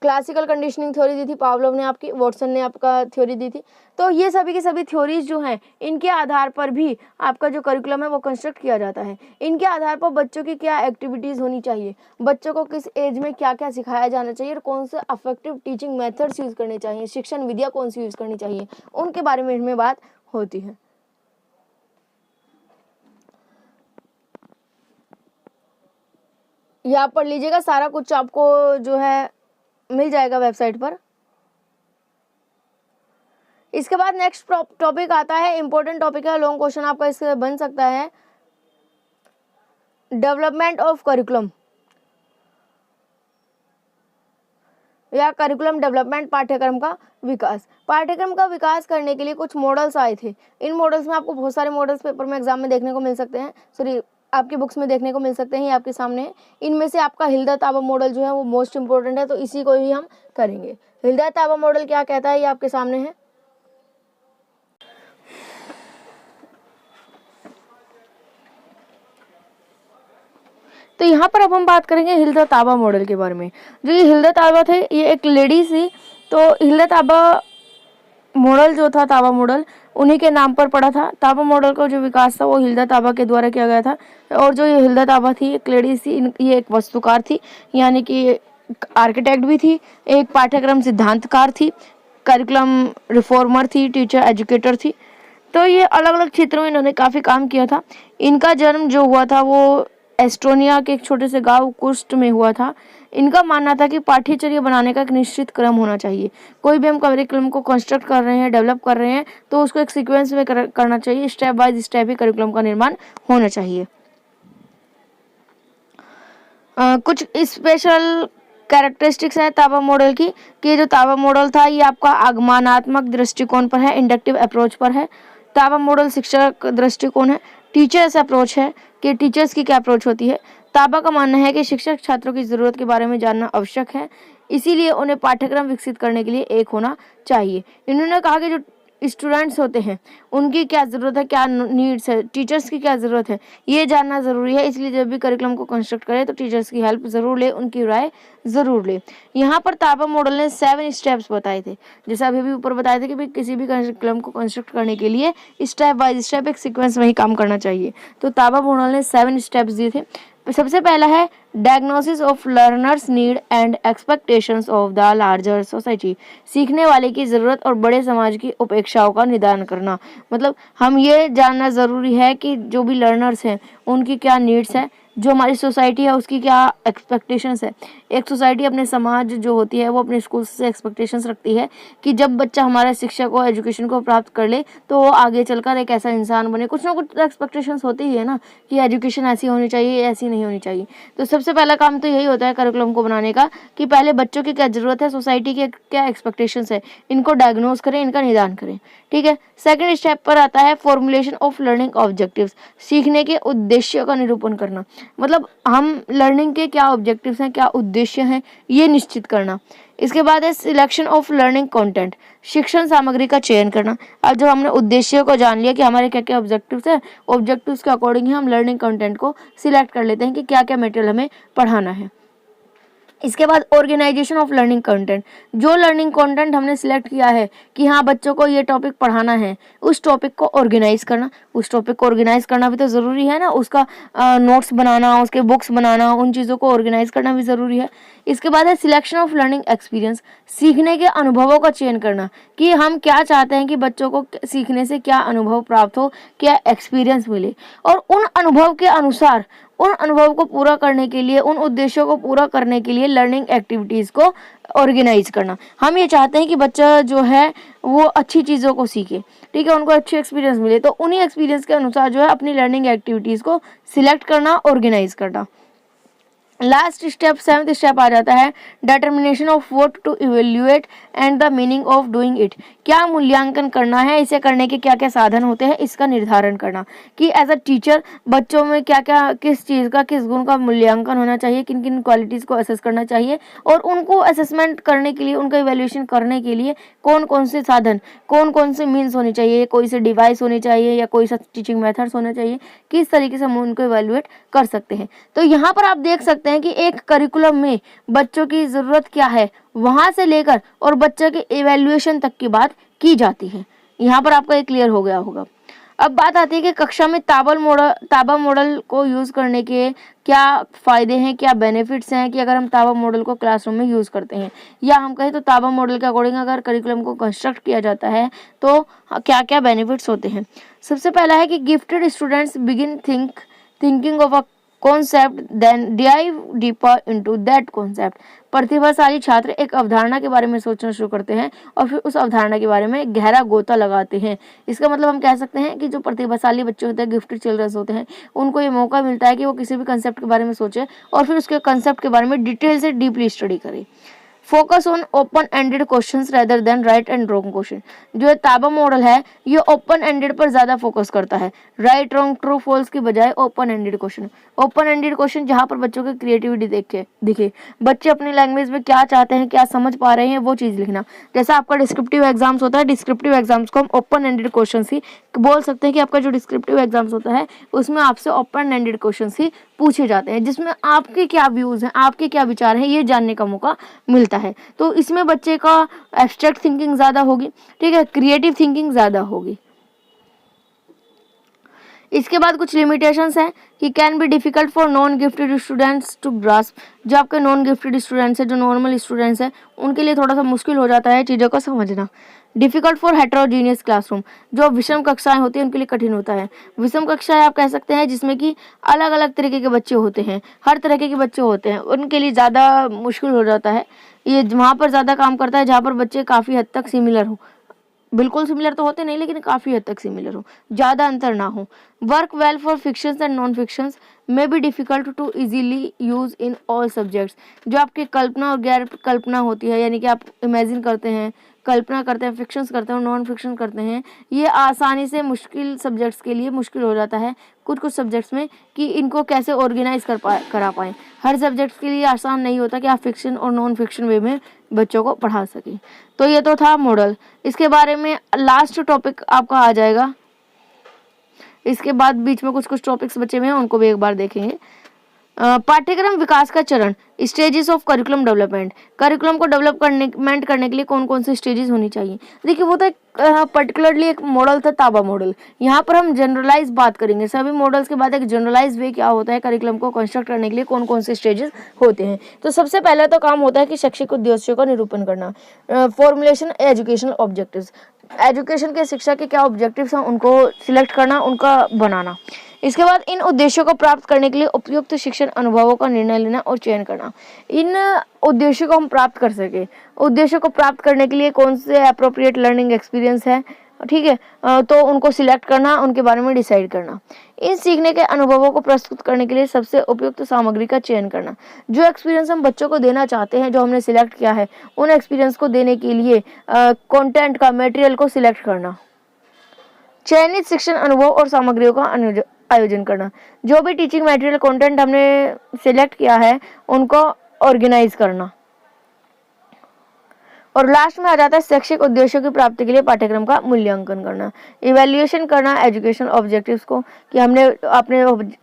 क्लासिकल कंडीशनिंग थ्योरी दी थी पावलोव ने आपकी, वॉटसन ने आपका थ्योरी दी थी। तो ये सभी की सभी थ्योरीज जो हैं, इनके आधार पर भी आपका जो करिकुलम है वो कंस्ट्रक्ट किया जाता है। इनके आधार पर बच्चों की क्या एक्टिविटीज़ होनी चाहिए, बच्चों को किस एज में क्या क्या सिखाया जाना चाहिए और कौन से अफेक्टिव टीचिंग मेथड्स यूज़ करने चाहिए, शिक्षण विधियाँ कौन सी यूज़ करनी चाहिए, उनके बारे में इनमें बात होती है। ये आप पढ़ लीजिएगा, सारा कुछ आपको जो है मिल जाएगा वेबसाइट पर। इसके बाद नेक्स्ट टॉपिक आता है, इंपॉर्टेंट टॉपिक है, लॉन्ग क्वेश्चन आपका इससे बन सकता है, डेवलपमेंट ऑफ करिकुलम या करिकुलम डेवलपमेंट, पाठ्यक्रम का विकास। पाठ्यक्रम का विकास करने के लिए कुछ मॉडल्स आए थे। इन मॉडल्स में आपको बहुत सारे मॉडल्स पेपर में एग्जाम में देखने को मिल सकते हैं, सॉरी आपकी बुक्स में देखने को मिल सकते हैं, ये आपके सामने है। इनमें से आपका हिल्दा ताबा मॉडल जो है वो मोस्ट इंपॉर्टेंट है, तो इसी को ही हम करेंगे। हिल्दा ताबा मॉडल क्या कहता है, ये आपके सामने है। तो यहाँ पर अब हम बात करेंगे हिल्दा ताबा मॉडल के बारे में। जो ये हिल्दा ताबा थे, ये एक लेडी थी, तो हिल्दा ताबा मॉडल जो था, ताबा मॉडल उन्हीं के नाम पर पड़ा था। ताबा मॉडल का जो विकास था वो हिल्दा ताबा के द्वारा किया गया था। और जो ये हिल्दा ताबा थी, एक लेडी थी, ये एक वस्तुकार थी, यानी कि आर्किटेक्ट भी थी, एक पाठ्यक्रम सिद्धांतकार थी, करिकुलम रिफॉर्मर थी, टीचर एजुकेटर थी। तो ये अलग अलग क्षेत्रों में इन्होंने काफ़ी काम किया था। इनका जन्म जो हुआ था वो एस्टोनिया के एक छोटे से गांव कुस्ट में हुआ था। इनका मानना था कि पाठ्यचर्या बनाने का एक निश्चित क्रम होना चाहिए। कोई भी हम करिकुलम को कंस्ट्रक्ट कर रहे हैं, डेवलप कर रहे हैं, तो उसको एक सीक्वेंस में करना चाहिए, step by step he curriculum का निर्माण होना चाहिए। कुछ स्पेशल कैरेक्टरिस्टिक्स है ताबा मॉडल की, कि जो ताबा मॉडल था ये आपका आगमनात्मक दृष्टिकोण पर है, इंडक्टिव अप्रोच पर है। ताबा मॉडल शिक्षक दृष्टिकोण है, टीचर्स अप्रोच है, कि टीचर्स की क्या अप्रोच होती है। ताबा का मानना है कि शिक्षक छात्रों की ज़रूरत के बारे में जानना आवश्यक है, इसीलिए उन्हें पाठ्यक्रम विकसित करने के लिए एक होना चाहिए। इन्होंने कहा कि जो स्टूडेंट्स होते हैं उनकी क्या ज़रूरत है, क्या नीड्स है, टीचर्स की क्या ज़रूरत है, ये जानना ज़रूरी है। इसलिए जब भी करिकुलम को कंस्ट्रक्ट करें तो टीचर्स की हेल्प ज़रूर ले, उनकी राय ज़रूर ले। यहाँ पर ताबा मॉडल ने 7 स्टेप्स बताए थे, जैसे अभी भी ऊपर बताए थे कि भाई किसी भी करिकुलम को कंस्ट्रक्ट करने के लिए स्टेप बाय स्टेप एक सीक्वेंस में ही काम करना चाहिए। तो ताबा मॉडल ने 7 स्टेप्स दिए थे। सबसे पहला है diagnosis of learners need and expectations of the larger society. सीखने वाले की ज़रूरत और बड़े समाज की अपेक्षाओं का निदान करना। मतलब हम ये जानना ज़रूरी है कि जो भी लर्नर्स हैं उनकी क्या नीड्स है, जो हमारी सोसाइटी है उसकी क्या एक्सपेक्टेशंस है। एक सोसाइटी अपने समाज जो होती है वो अपने स्कूल से एक्सपेक्टेशंस रखती है कि जब बच्चा हमारा शिक्षा को, एजुकेशन को प्राप्त कर ले तो वो आगे चलकर एक ऐसा इंसान बने। कुछ ना कुछ एक्सपेक्टेशंस होती ही है ना कि एजुकेशन ऐसी होनी चाहिए, ऐसी नहीं होनी चाहिए। तो सबसे पहला काम तो यही होता है करिकुलम को बनाने का कि पहले बच्चों की क्या ज़रूरत है, सोसाइटी के क्या एक्सपेक्टेशंस है, इनको डायग्नोज करें, इनका निदान करें। ठीक है। सेकंड स्टेप पर आता है फॉर्मुलेशन ऑफ लर्निंग ऑब्जेक्टिव्स। सीखने के उद्देश्य का निरूपण करना। मतलब हम लर्निंग के क्या ऑब्जेक्टिव्स हैं, क्या उद्देश्य हैं, ये निश्चित करना। इसके बाद है सिलेक्शन ऑफ लर्निंग कंटेंट। शिक्षण सामग्री का चयन करना। अब जब हमने उद्देश्य को जान लिया कि हमारे क्या क्या ऑब्जेक्टिव्स हैं, ऑब्जेक्टिव्स के अकॉर्डिंग ही हम लर्निंग कंटेंट को सिलेक्ट कर लेते हैं कि क्या क्या मटेरियल हमें पढ़ाना है। इसके बाद ऑर्गेनाइजेशन ऑफ लर्निंग कंटेंट। जो लर्निंग कंटेंट हमने सिलेक्ट किया है कि हाँ बच्चों को ये टॉपिक पढ़ाना है, उस टॉपिक को ऑर्गेनाइज करना। उस टॉपिक को ऑर्गेनाइज करना भी तो ज़रूरी है ना, उसका नोट्स बनाना, उसके बुक्स बनाना, उन चीज़ों को ऑर्गेनाइज करना भी ज़रूरी है। इसके बाद है सिलेक्शन ऑफ लर्निंग एक्सपीरियंस। सीखने के अनुभवों का चयन करना कि हम क्या चाहते हैं कि बच्चों को सीखने से क्या अनुभव प्राप्त हो, क्या एक्सपीरियंस मिले, और उन अनुभव के अनुसार उन अनुभव को पूरा करने के लिए, उन उद्देश्यों को पूरा करने के लिए लर्निंग एक्टिविटीज़ को ऑर्गेनाइज करना। हम ये चाहते हैं कि बच्चा जो है वो अच्छी चीज़ों को सीखे, ठीक है, उनको अच्छी एक्सपीरियंस मिले, तो उन्हीं एक्सपीरियंस के अनुसार जो है अपनी लर्निंग एक्टिविटीज़ को सिलेक्ट करना, ऑर्गेनाइज करना। लास्ट स्टेप, 7th स्टेप आ जाता है determination of what to evaluate and the meaning of doing it. क्या मूल्यांकन करना है, इसे करने के क्या क्या साधन होते हैं, इसका निर्धारण करना कि एज अ टीचर बच्चों में क्या क्या, किस चीज़ का, किस गुण का मूल्यांकन होना चाहिए, किन किन क्वालिटीज़ को असेस करना चाहिए, और उनको असेसमेंट करने के लिए, उनका इवेल्युएशन करने के लिए कौन कौन से साधन, कौन कौन से मीन्स होने चाहिए, कोई से डिवाइस होने चाहिए या कोई सा टीचिंग मेथड्स होने चाहिए, किस तरीके से हम उनको इवेल्युएट कर सकते हैं। तो यहाँ पर आप देख सकते हैं कि एक करिकुलम में बच्चों की ज़रूरत क्या है वहाँ से लेकर और बच्चे के इवैल्यूएशन तक की बात की जाती है। यहाँ पर आपका ये क्लियर हो गया होगा। अब बात आती है कि कक्षा में ताबा मॉडल को यूज़ करने के क्या फ़ायदे हैं, क्या बेनिफिट्स हैं कि अगर हम ताबा मॉडल को क्लासरूम में यूज़ करते हैं, या हम कहें तो ताबा मॉडल के अकॉर्डिंग अगर करिकुलम को कंस्ट्रक्ट किया जाता है तो क्या क्या बेनिफिट्स होते हैं। सबसे पहला है कि gifted students begin thinking of a concept then dive deeper into that concept. प्रतिभाशाली छात्र एक अवधारणा के बारे में सोचना शुरू करते हैं और फिर उस अवधारणा के बारे में गहरा गोता लगाते हैं। इसका मतलब हम कह सकते हैं कि जो प्रतिभाशाली बच्चे होते हैं, गिफ्टेड चिल्ड्रंस होते हैं, उनको ये मौका मिलता है कि वो किसी भी कंसेप्ट के बारे में सोचें और फिर उसके कंसेप्ट के बारे में डिटेल से डीपली स्टडी करें। Focus on open ended questions rather than right and wrong question. जो ताबा मॉडल है ये ओपन एंडेड पर ज़्यादा फोकस करता है, राइट रॉन्ग ट्रू फॉल्स की बजाय open ended question. Open ended question जहाँ पर बच्चों की क्रिएटिविटी दिखे, बच्चे अपनी लैंग्वेज में क्या चाहते हैं, क्या समझ पा रहे हैं, वो चीज़ लिखना। जैसा आपका डिस्क्रिप्टिव एग्जाम्स होता है, डिस्क्रिप्टिव एग्जाम्स को हम ओपन एंडेड क्वेश्चन ही बोल सकते हैं कि आपका जो डिस्क्रिप्टिव एग्जाम्स होता है उसमें आपसे ओपन एंडेड क्वेश्चन ही पूछे जाते हैं, जिसमें आपके क्या व्यूज़ हैं, आपके क्या विचार हैं, ये जानने का मौका मिलता है। तो इसमें बच्चे का एब्स्ट्रैक्ट थिंकिंग ज़्यादा होगी, ठीक है, क्रिएटिव थिंकिंग ज़्यादा होगी। इसके बाद कुछ लिमिटेशंस हैं कि can be difficult for non gifted students to grasp. जो आपके नॉन गिफ्टेड स्टूडेंट्स हैं, जो नॉर्मल स्टूडेंट्स हैं, उनके लिए थोड़ा सा मुश्किल हो जाता है चीज़ों को समझना। Difficult for heterogeneous classroom. जो विषम कक्षाएं होती हैं उनके लिए कठिन होता है। विषम कक्षाएं आप कह सकते हैं जिसमें कि अलग अलग तरीके के बच्चे होते हैं, हर तरह के बच्चे होते हैं, उनके लिए ज़्यादा मुश्किल हो जाता है। ये वहाँ पर ज़्यादा काम करता है जहाँ पर बच्चे काफ़ी हद तक सिमिलर हो। बिल्कुल सिमिलर तो होते नहीं, लेकिन काफ़ी हद तक सिमिलर हो, ज़्यादा अंतर ना हो। Work well for fictions and non fictions may be difficult to easily use in all subjects. जो आपकी कल्पना और गैर कल्पना होती है, यानी कि आप इमेजिन करते हैं, कल्पना करते हैं, फिक्शंस करते हैं और नॉन फिक्शन करते हैं, ये आसानी से मुश्किल सब्जेक्ट्स के लिए मुश्किल हो जाता है। कुछ कुछ सब्जेक्ट्स में कि इनको कैसे ऑर्गेनाइज करा पाएँ। हर सब्जेक्ट के लिए आसान नहीं होता कि आप फिक्शन और नॉन फिक्शन वे में बच्चों को पढ़ा सकें। तो ये तो था मॉडल। इसके बारे में लास्ट टॉपिक आपका आ जाएगा। इसके बाद बीच में कुछ कुछ टॉपिक्स बचे हुए हैं, उनको भी एक बार देखेंगे। पाठ्यक्रम विकास का चरण, stages of curriculum development. Curriculum को डेवलपमेंट करने के लिए कौन कौन से स्टेजेस होनी चाहिए। देखिए वो तो एक पर्टिकुलरली एक मॉडल था, ताबा मॉडल। यहाँ पर हम जनरलाइज बात करेंगे। सभी मॉडल्स के बाद एक जनरलाइज वे क्या होता है, करिकुलम को कंस्ट्रक्ट करने के लिए कौन कौन से स्टेजेस होते हैं। तो सबसे पहले तो काम होता है कि शैक्षिक उद्देश्यों का निरूपण करना, फॉर्मुलेशन एजुकेशनल ऑब्जेक्टिव्स। एजुकेशन के शिक्षा के क्या ऑब्जेक्टिव्स हैं उनको सिलेक्ट करना, उनका बनाना। इसके बाद इन उद्देश्यों को प्राप्त करने के लिए उपयुक्त शिक्षण अनुभवों का निर्णय लेना और चयन करना। इन उद्देश्यों को हम प्राप्त कर सके, उद्देश्यों को प्राप्त करने के लिए कौन से अप्रोप्रिएट लर्निंग एक्सपीरियंस है, ठीक है, तो उनको सिलेक्ट करना, उनके बारे में डिसाइड करना। इन सीखने के अनुभवों को प्रस्तुत करने के लिए सबसे उपयुक्त सामग्री का चयन करना। जो एक्सपीरियंस हम बच्चों को देना चाहते हैं, जो हमने सिलेक्ट किया है, उन एक्सपीरियंस को देने के लिए कंटेंट का मटेरियल को सिलेक्ट करना। चयनित शिक्षण अनुभव और सामग्रियों का आयोजन करना। जो भी टीचिंग मटेरियल कंटेंट हमने सिलेक्ट किया है उनको ऑर्गेनाइज करना। और लास्ट में आ जाता है शैक्षिक उद्देश्यों की प्राप्ति के लिए पाठ्यक्रम का मूल्यांकन करना, इवैल्यूएशन करना एजुकेशन ऑब्जेक्टिव्स को, कि हमने अपने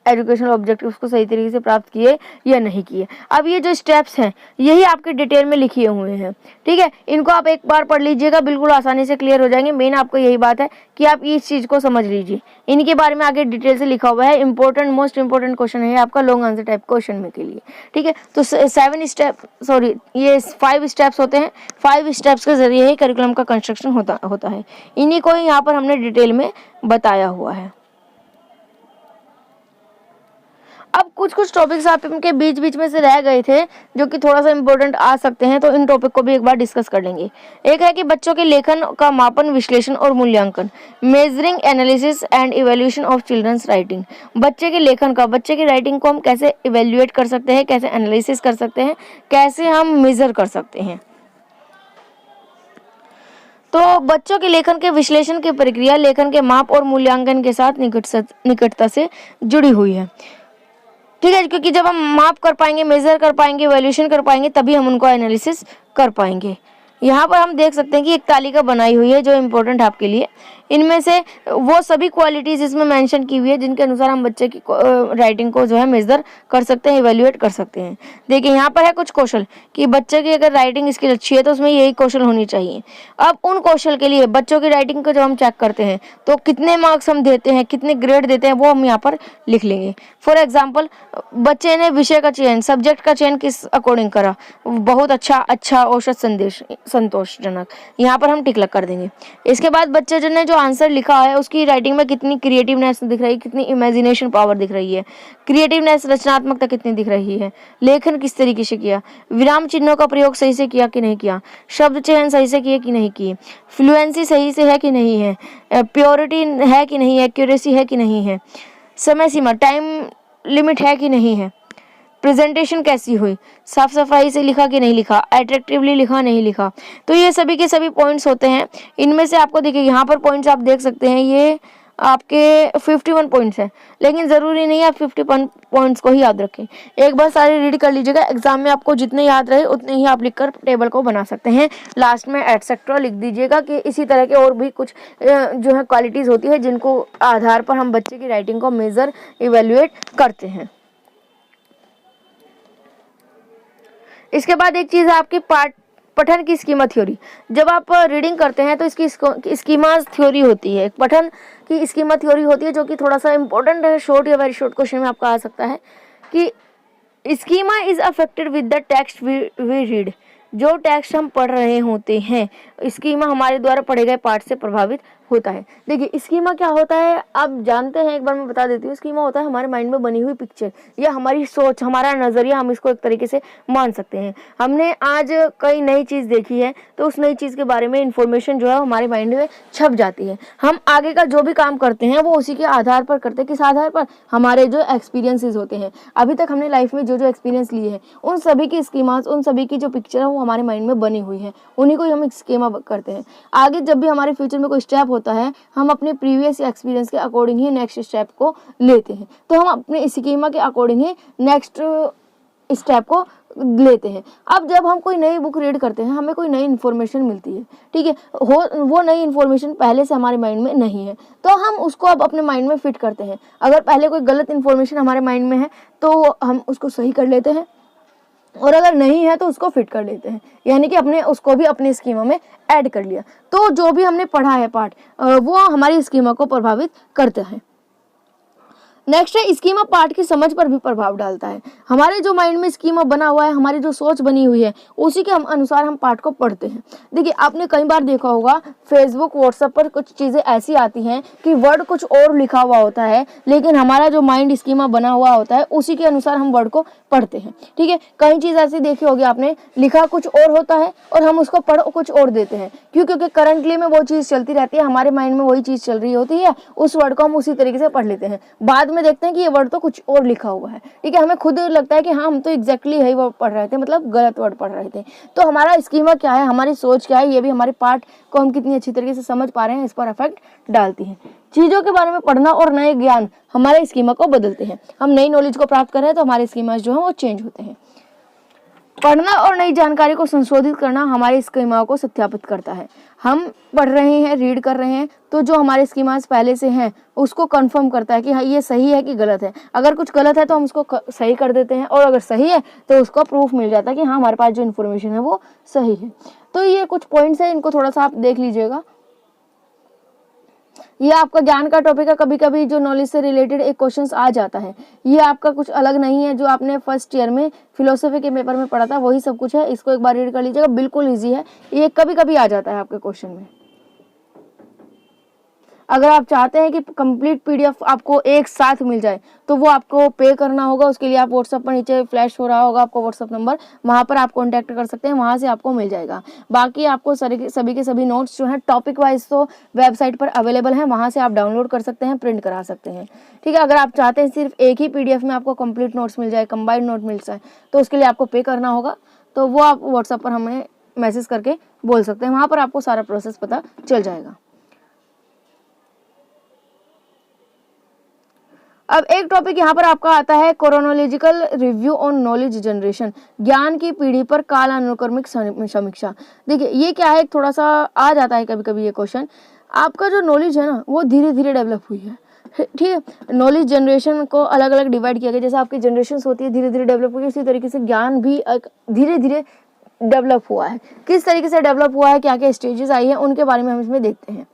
एजुकेशनल ऑब्जेक्टिव्स को सही तरीके से प्राप्त किए या नहीं किए। अब ये जो स्टेप्स हैं यही आपके डिटेल में लिखे हुए हैं, ठीक है। इनको आप एक बार पढ़ लीजिएगा, बिल्कुल आसानी से क्लियर हो जाएंगे। मेन आपको यही बात है कि आप इस चीज़ को समझ लीजिए। इनके बारे में आगे डिटेल से लिखा हुआ है। इंपॉर्टेंट, मोस्ट इंपॉर्टेंट क्वेश्चन है आपका लॉन्ग आंसर टाइप क्वेश्चन में के लिए, ठीक है। तो 5 स्टेप्स होते हैं। 5 स्टेप्स के जरिए ही करिकुलम का कंस्ट्रक्शन होता है। इन्हीं को यहाँ पर हमने डिटेल में बताया हुआ है। अब कुछ कुछ टॉपिक्स आप इनके बीच बीच में से रह गए थे जो कि थोड़ा सा इंपॉर्टेंट आ सकते हैं, तो इन टॉपिक को भी एक बार डिस्कस कर लेंगे। एक है कि बच्चों के लेखन का मापन, विश्लेषण और मूल्यांकन, measuring, analysis and evaluation of children's writing. बच्चे के लेखन का, बच्चे की राइटिंग को हम कैसे इवैल्यूएट कर सकते हैं, कैसे एनालिसिस कर सकते हैं, कैसे हम मेजर कर सकते हैं। तो बच्चों के लेखन के विश्लेषण की प्रक्रिया लेखन के माप और मूल्यांकन के साथ निकटता से जुड़ी हुई है, ठीक है। क्योंकि जब हम माप कर पाएंगे, मेजर कर पाएंगे, इवैल्यूएशन कर पाएंगे, तभी हम उनको एनालिसिस कर पाएंगे। यहाँ पर हम देख सकते हैं कि एक तालिका बनाई हुई है जो इम्पोर्टेंट है आपके लिए। इनमें से वो सभी क्वालिटीज इसमें मेंशन की हुई है जिनके अनुसार हम बच्चे की राइटिंग को जो है मेजर कर सकते हैं, इवैल्यूएट कर सकते हैं। देखिए यहाँ पर है कुछ कौशल कि बच्चे की अगर राइटिंग स्किल अच्छी है तो उसमें यही कौशल होनी चाहिए। अब उन कौशल के लिए बच्चों की राइटिंग को जब हम चेक करते हैं तो कितने मार्क्स हम देते हैं, कितने ग्रेड देते हैं, वो हम यहाँ पर लिख लेंगे। फॉर एग्जाम्पल, बच्चे ने विषय का चयन, सब्जेक्ट का चयन किस अकॉर्डिंग करा, बहुत अच्छा, औसत, संतोषजनक, यहाँ पर हम टिक लग कर देंगे। इसके बाद बच्चे ने जो आंसर लिखा है उसकी राइटिंग में कितनी क्रिएटिवनेस दिख रही है, कितनी इमेजिनेशन पावर दिख रही है, क्रिएटिवनेस, रचनात्मकता कितनी दिख रही है, लेखन किस तरीके से किया, विराम चिन्हों का प्रयोग सही से किया कि नहीं किया, शब्द चयन सही से किए कि नहीं किए, फ्लुएंसी सही से है कि नहीं है, प्योरिटी है कि नहीं है, एक्यूरेसी है कि नहीं है, समय सीमा, टाइम लिमिट है कि नहीं है, प्रेजेंटेशन कैसी हुई, साफ सफाई से लिखा कि नहीं लिखा, अट्रैक्टिवली लिखा नहीं लिखा। तो ये सभी के सभी पॉइंट्स होते हैं। इनमें से आपको देखिए यहाँ पर पॉइंट्स आप देख सकते हैं, ये आपके 51 पॉइंट्स हैं, लेकिन ज़रूरी नहीं है आप 51 पॉइंट्स को ही याद रखें। एक बार सारे रीड कर लीजिएगा, एग्जाम में आपको जितने याद रहे उतने ही आप लिखकर टेबल को बना सकते हैं। लास्ट में एटसेट्रा लिख दीजिएगा कि इसी तरह के और भी कुछ जो है क्वालिटीज़ होती है जिनको आधार पर हम बच्चे की राइटिंग को मेज़र, इवेल्युएट करते हैं। इसके बाद एक चीज़ है आपकी पठन की स्कीमा थ्योरी। जब आप रीडिंग करते हैं तो इसकी स्कीमा थ्योरी होती है, पठन की स्कीमा थ्योरी होती है, जो कि थोड़ा सा इंपॉर्टेंट है, शॉर्ट या वेरी शॉर्ट क्वेश्चन में आपका आ सकता है कि schema is affected with the text we read. जो टेक्स्ट हम पढ़ रहे होते हैं, स्कीमा हमारे द्वारा पढ़े गए पाठ से प्रभावित होता है। देखिए स्कीमा क्या होता है आप जानते हैं, एक बार मैं बता देती हूँ। स्कीमा होता है हमारे माइंड में बनी हुई पिक्चर या हमारी सोच, हमारा नज़रिया, हम इसको एक तरीके से मान सकते हैं। हमने आज कई नई चीज़ देखी है तो उस नई चीज़ के बारे में इंफॉर्मेशन जो है हमारे माइंड में छप जाती है। हम आगे का जो भी काम करते हैं वो उसी के आधार पर करते हैं। किस आधार पर? हमारे जो एक्सपीरियंसेस होते हैं, अभी तक हमने लाइफ में जो जो एक्सपीरियंस लिए हैं, उन सभी की स्कीमास, उन सभी की जो पिक्चर है वो हमारे माइंड में बनी हुई है, उन्हीं को ही हम स्कीमा करते हैं। आगे जब भी हमारे फ्यूचर में कोई स्टेप होता है, हम अपने प्रीवियस एक्सपीरियंस के अकॉर्डिंग ही नेक्स्ट स्टेप को लेते हैं। तो हम अपने स्कीमा के अकॉर्डिंग ही नेक्स्ट स्टेप को लेते हैं। अब जब हम कोई नई बुक रीड करते हैं, हमें कोई नई इन्फॉर्मेशन मिलती है, ठीक है, वो नई इन्फॉर्मेशन पहले से हमारे माइंड में नहीं है, तो हम उसको अब अपने माइंड में फिट करते हैं। अगर पहले कोई गलत इन्फॉर्मेशन हमारे माइंड में है तो हम उसको सही कर लेते हैं, और अगर नहीं है तो उसको फिट कर लेते हैं, यानी कि अपने उसको भी अपने स्कीमा में ऐड कर लिया। तो जो भी हमने पढ़ा है पार्ट वो हमारी स्कीमा को प्रभावित करता है। नेक्स्ट है स्कीमा पार्ट की समझ पर भी प्रभाव डालता है। हमारे जो माइंड में स्कीमा बना हुआ है, हमारी जो सोच बनी हुई है, उसी के अनुसार हम पार्ट को पढ़ते हैं। देखिए, आपने कई बार देखा होगा फेसबुक व्हाट्सएप पर कुछ चीज़ें ऐसी आती हैं कि वर्ड कुछ और लिखा हुआ होता है, लेकिन हमारा जो माइंड स्कीमा बना हुआ होता है उसी के अनुसार हम वर्ड को पढ़ते हैं, ठीक है। कई चीज़ ऐसी देखी होगी आपने, लिखा कुछ और होता है और हम उसको पढ़ कुछ और देते हैं। क्यों? क्योंकि करंटली में वो चीज़ चलती रहती है, हमारे माइंड में वही चीज़ चल रही होती है, उस वर्ड को हम उसी तरीके से पढ़ लेते हैं। बाद में देखते हैं कि ये वर्ड तो कुछ और लिखा हुआ है, ठीक है। हमें खुद लगता है कि हाँ, हम तो एग्जैक्टली यही वर्ड पढ़ रहे थे, मतलब गलत वर्ड पढ़ रहे थे। तो हमारा स्कीमा क्या है, हमारी सोच क्या है, ये भी हमारे पार्ट को हम कितनी अच्छी तरीके से समझ पा रहे हैं, इस पर इफेक्ट डालती है। चीज़ों के बारे में पढ़ना और नए ज्ञान हमारे स्कीमा को बदलते हैं। हम नई नॉलेज को प्राप्त कर रहे हैं तो हमारे स्कीमा जो है वो चेंज होते हैं। पढ़ना और नई जानकारी को संशोधित करना हमारे स्कीमा को सत्यापित करता है। हम पढ़ रहे हैं, रीड कर रहे हैं, तो जो हमारे स्कीमास पहले से हैं उसको कंफर्म करता है कि हाँ, ये सही है कि गलत है। अगर कुछ गलत है तो हम उसको सही कर देते हैं, और अगर सही है तो उसका प्रूफ मिल जाता है कि हाँ, हमारे पास जो इन्फॉर्मेशन है वो सही है। तो ये कुछ पॉइंट्स हैं, इनको थोड़ा सा आप देख लीजिएगा। ये आपका ज्ञान का टॉपिक है। कभी कभी जो नॉलेज से रिलेटेड एक क्वेश्चंस आ जाता है, ये आपका कुछ अलग नहीं है। जो आपने फर्स्ट ईयर में फिलोसफी के पेपर में पढ़ा था वही सब कुछ है। इसको एक बार रीड कर लीजिएगा, बिल्कुल ईजी है। ये कभी कभी आ जाता है आपके क्वेश्चन में। अगर आप चाहते हैं कि कंप्लीट पीडीएफ आपको एक साथ मिल जाए तो वो आपको पे करना होगा। उसके लिए आप व्हाट्सएप पर नीचे फ्लैश हो रहा होगा आपको व्हाट्सएप नंबर, वहाँ पर आप कॉन्टैक्ट कर सकते हैं, वहाँ से आपको मिल जाएगा। बाकी आपको सभी के सभी नोट्स जो हैं टॉपिक वाइज तो वेबसाइट पर अवेलेबल हैं, वहाँ से आप डाउनलोड कर सकते हैं, प्रिंट करा सकते हैं, ठीक है। अगर आप चाहते हैं सिर्फ एक ही पीडीएफ में आपको कंप्लीट नोट्स मिल जाए, कंबाइंड नोट मिल जाए, तो उसके लिए आपको पे करना होगा। तो वो आप व्हाट्सएप पर हमें मैसेज करके बोल सकते हैं, वहाँ पर आपको सारा प्रोसेस पता चल जाएगा। अब एक टॉपिक यहाँ पर आपका आता है chronological review on knowledge generation, ज्ञान की पीढ़ी पर कालानुक्रमिक समीक्षा। देखिए, ये क्या है, थोड़ा सा आ जाता है कभी कभी ये क्वेश्चन। आपका जो नॉलेज है ना वो धीरे धीरे डेवलप हुई है, ठीक है। नॉलेज जनरेशन को अलग अलग डिवाइड किया गया। जैसे आपकी जनरेशन होती है धीरे धीरे डेवलप हुई है, उसी तरीके से ज्ञान भी धीरे धीरे डेवलप हुआ है। किस तरीके से डेवलप हुआ है, क्या क्या स्टेजेस आई है, उनके बारे में हम इसमें देखते हैं।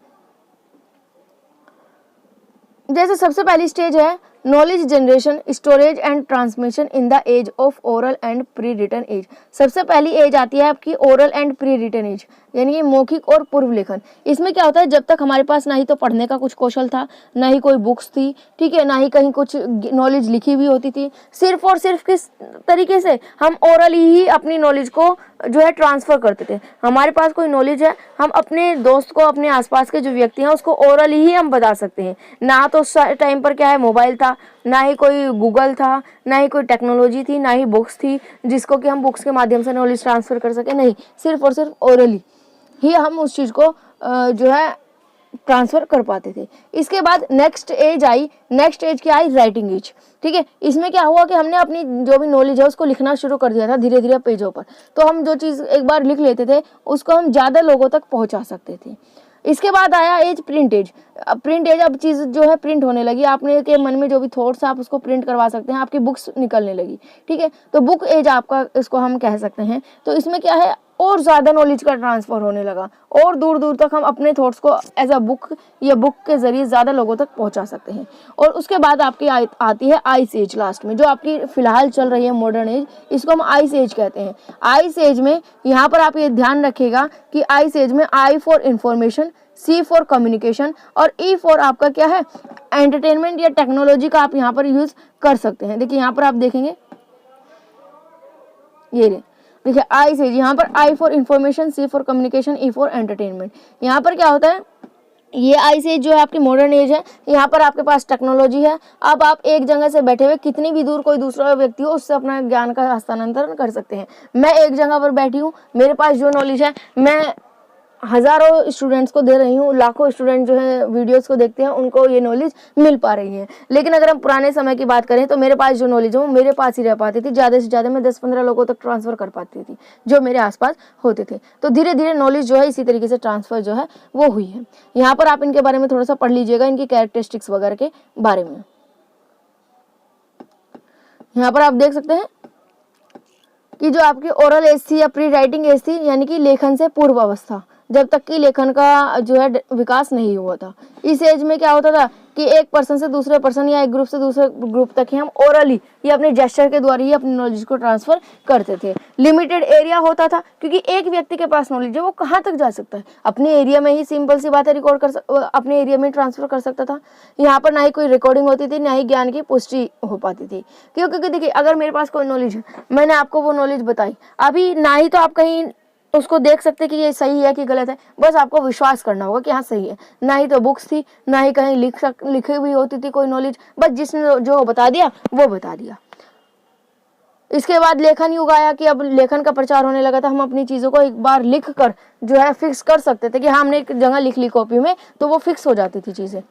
जैसे सबसे पहली स्टेज है knowledge generation, storage and transmission in the age of oral and pre written age. सबसे पहली एज आती है आपकी oral and pre written age, यानी कि मौखिक और पूर्व लेखन। इसमें क्या होता है, जब तक हमारे पास ना ही तो पढ़ने का कुछ कौशल था, ना ही कोई बुक्स थी, ठीक है, ना ही कहीं कुछ नॉलेज लिखी हुई होती थी, सिर्फ और सिर्फ किस तरीके से हम ओरली ही अपनी नॉलेज को जो है ट्रांसफर करते थे। हमारे पास कोई नॉलेज है, हम अपने दोस्त को, अपने आसपास के जो व्यक्ति हैं उसको ओरली ही हम बता सकते हैं। ना तो उस टाइम पर क्या है, मोबाइल था, ना ही कोई गूगल था, ना ही कोई टेक्नोलॉजी थी, ना ही बुक्स थी जिसको कि हम बुक्स के माध्यम से नॉलेज ट्रांसफर कर सके। नहीं, सिर्फ और सिर्फ ओरली ही हम उस चीज़ को जो है ट्रांसफर कर पाते थे। इसके बाद नेक्स्ट एज आई। नेक्स्ट एज क्या आई, राइटिंग एज, ठीक है। इसमें क्या हुआ कि हमने अपनी जो भी नॉलेज है उसको लिखना शुरू कर दिया था धीरे धीरे पेजों पर। तो हम जो चीज़ एक बार लिख लेते थे उसको हम ज़्यादा लोगों तक पहुंचा सकते थे। इसके बाद आया age print age. Print age, अब चीज़ जो है प्रिंट होने लगी। आपने के मन में जो भी थॉट्स आप उसको प्रिंट करवा सकते हैं, आपकी बुक्स निकलने लगी, ठीक है। तो बुक एज आपका इसको हम कह सकते हैं। तो इसमें क्या है, और ज़्यादा नॉलेज का ट्रांसफर होने लगा, और दूर दूर तक हम अपने थॉट्स को एज अ बुक या बुक के जरिए ज़्यादा लोगों तक पहुंचा सकते हैं। और उसके बाद आपकी आती है आइस एज लास्ट में, जो आपकी फिलहाल चल रही है मॉडर्न एज, इसको हम आइस एज कहते हैं। आइस एज में यहाँ पर आप ये ध्यान रखिएगा कि आइस एज में I for information, C for communication और ई फॉर आपका क्या है, एंटरटेनमेंट या टेक्नोलॉजी का आप यहाँ पर यूज़ कर सकते हैं। देखिए यहाँ पर आप देखेंगे, ये देखिए आई से, यहाँ पर I for information, C for communication, E for entertainment. यहाँ पर क्या होता है, ये आई से जो है आपकी मॉडर्न एज है। यहाँ पर आपके पास टेक्नोलॉजी है। अब आप एक जगह से बैठे हुए कितनी भी दूर कोई दूसरा व्यक्ति हो उससे अपना ज्ञान का हस्तांतरण कर सकते हैं। मैं एक जगह पर बैठी हूँ, मेरे पास जो नॉलेज है मैं हज़ारों स्टूडेंट्स को दे रही हूँ, लाखों स्टूडेंट जो है वीडियोस को देखते हैं, उनको ये नॉलेज मिल पा रही है। लेकिन अगर हम पुराने समय की बात करें तो मेरे पास जो नॉलेज है वो मेरे पास ही रह पाती थी। ज़्यादा से ज़्यादा मैं 10-15 लोगों तक ट्रांसफ़र कर पाती थी जो मेरे आसपास होते थे। तो धीरे धीरे नॉलेज जो है इसी तरीके से ट्रांसफ़र जो है वो हुई है। यहाँ पर आप इनके बारे में थोड़ा सा पढ़ लीजिएगा, इनकी कैरेक्टरिस्टिक्स वगैरह के बारे में। यहाँ पर आप देख सकते हैं कि जो आपकी ओरल एज थी या प्री राइटिंग एज थी, यानी कि लेखन से पूर्व अवस्था, जब तक कि लेखन का जो है विकास नहीं हुआ था। इस एज में क्या होता था कि एक पर्सन से दूसरे पर्सन या एक ग्रुप से दूसरे ग्रुप तक ही हम ओरली या अपने जेस्चर के द्वारा ही अपनी नॉलेज को ट्रांसफर करते थे। लिमिटेड एरिया होता था क्योंकि एक व्यक्ति के पास नॉलेज है वो कहाँ तक जा सकता है, अपने एरिया में ही सिंपल सी बातें रिकॉर्ड अपने एरिया में ट्रांसफर कर सकता था। यहाँ पर ना ही कोई रिकॉर्डिंग होती थी, ना ही ज्ञान की पुष्टि हो पाती थी। क्योंकि देखिए, अगर मेरे पास कोई नॉलेज है, मैंने आपको वो नॉलेज बताई, अभी ना ही तो आप कहीं उसको देख सकते कि ये सही है कि गलत है, बस आपको विश्वास करना होगा कि हाँ सही है। ना ही तो बुक्स थी, ना ही कहीं लिखी हुई होती थी कोई नॉलेज, बस जिसने जो बता दिया वो बता दिया। इसके बाद लेखन युग आया कि अब लेखन का प्रचार होने लगा था। हम अपनी चीज़ों को एक बार लिख कर जो है फिक्स कर सकते थे कि हाँ हमने एक जगह लिख ली कॉपी में, तो वो फिक्स हो जाती थी चीज़ें।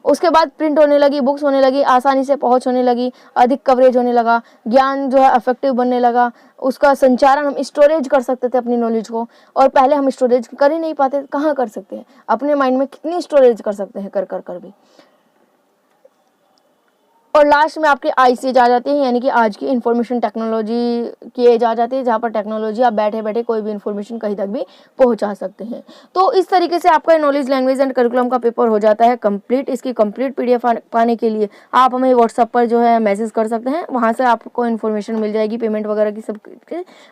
उसके बाद प्रिंट होने लगी, बुक्स होने लगी, आसानी से पहुंच होने लगी, अधिक कवरेज होने लगा, ज्ञान जो है इफेक्टिव बनने लगा, उसका संचारण हम स्टोरेज कर सकते थे अपनी नॉलेज को। और पहले हम स्टोरेज कर ही नहीं पाते, कहाँ कर सकते हैं, अपने माइंड में कितनी स्टोरेज कर सकते हैं कर भी। और लास्ट में आपकी आईसी एज आ जाती है, यानी कि आज की इंफॉर्मेशन टेक्नोलॉजी की एज आ जाती है, जहाँ पर टेक्नोलॉजी आप बैठे बैठे कोई भी इंफॉर्मेशन कहीं तक भी पहुँचा सकते हैं। तो इस तरीके से आपका नॉलेज लैंग्वेज एंड करिकुलम का पेपर हो जाता है कंप्लीट। इसकी कंप्लीट पीडीएफ पाने के लिए आप हमें व्हाट्सएप पर जो है मैसेज कर सकते हैं, वहाँ से आपको इन्फॉर्मेशन मिल जाएगी पेमेंट वगैरह की सब।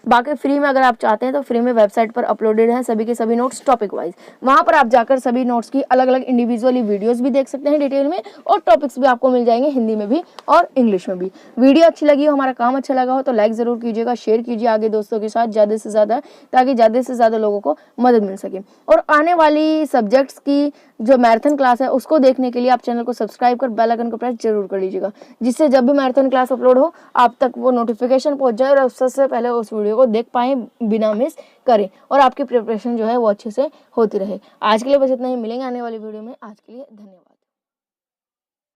बाकी फ्री में अगर आप चाहते हैं तो फ्री में वेबसाइट पर अपलोडेड है सभी के सभी नोट्स टॉपिक वाइज। वहाँ पर आप जाकर सभी नोट्स की अलग अलग इंडिविजुअली वीडियोज़ भी देख सकते हैं डिटेल में, और टॉपिक्स भी आपको मिल जाएंगे हिंदी में भी और इंग्लिश में भी। वीडियो अच्छी लगी हो, हमारा काम अच्छा लगा हो तो लाइक ज़रूर कीजिएगा, शेयर कीजिए आगे दोस्तों के साथ ज़्यादा से ज़्यादा, ताकि ज़्यादा से ज़्यादा लोगों को मदद मिल सके। और आने वाली सब्जेक्ट्स की जो मैराथन क्लास है उसको देखने के लिए आप चैनल को सब्सक्राइब कर बेल आइकन को प्रेस जरूर कर लीजिएगा, जिससे जब भी मैराथन क्लास अपलोड हो आप तक वो नोटिफिकेशन पहुंच जाए और सबसे पहले उस वीडियो को देख पाएँ बिना मिस करें, और आपकी प्रिपरेशन जो है वो अच्छे से होती रहे। आज के लिए बस इतना ही, मिलेंगे आने वाली वीडियो में। आज के लिए धन्यवाद।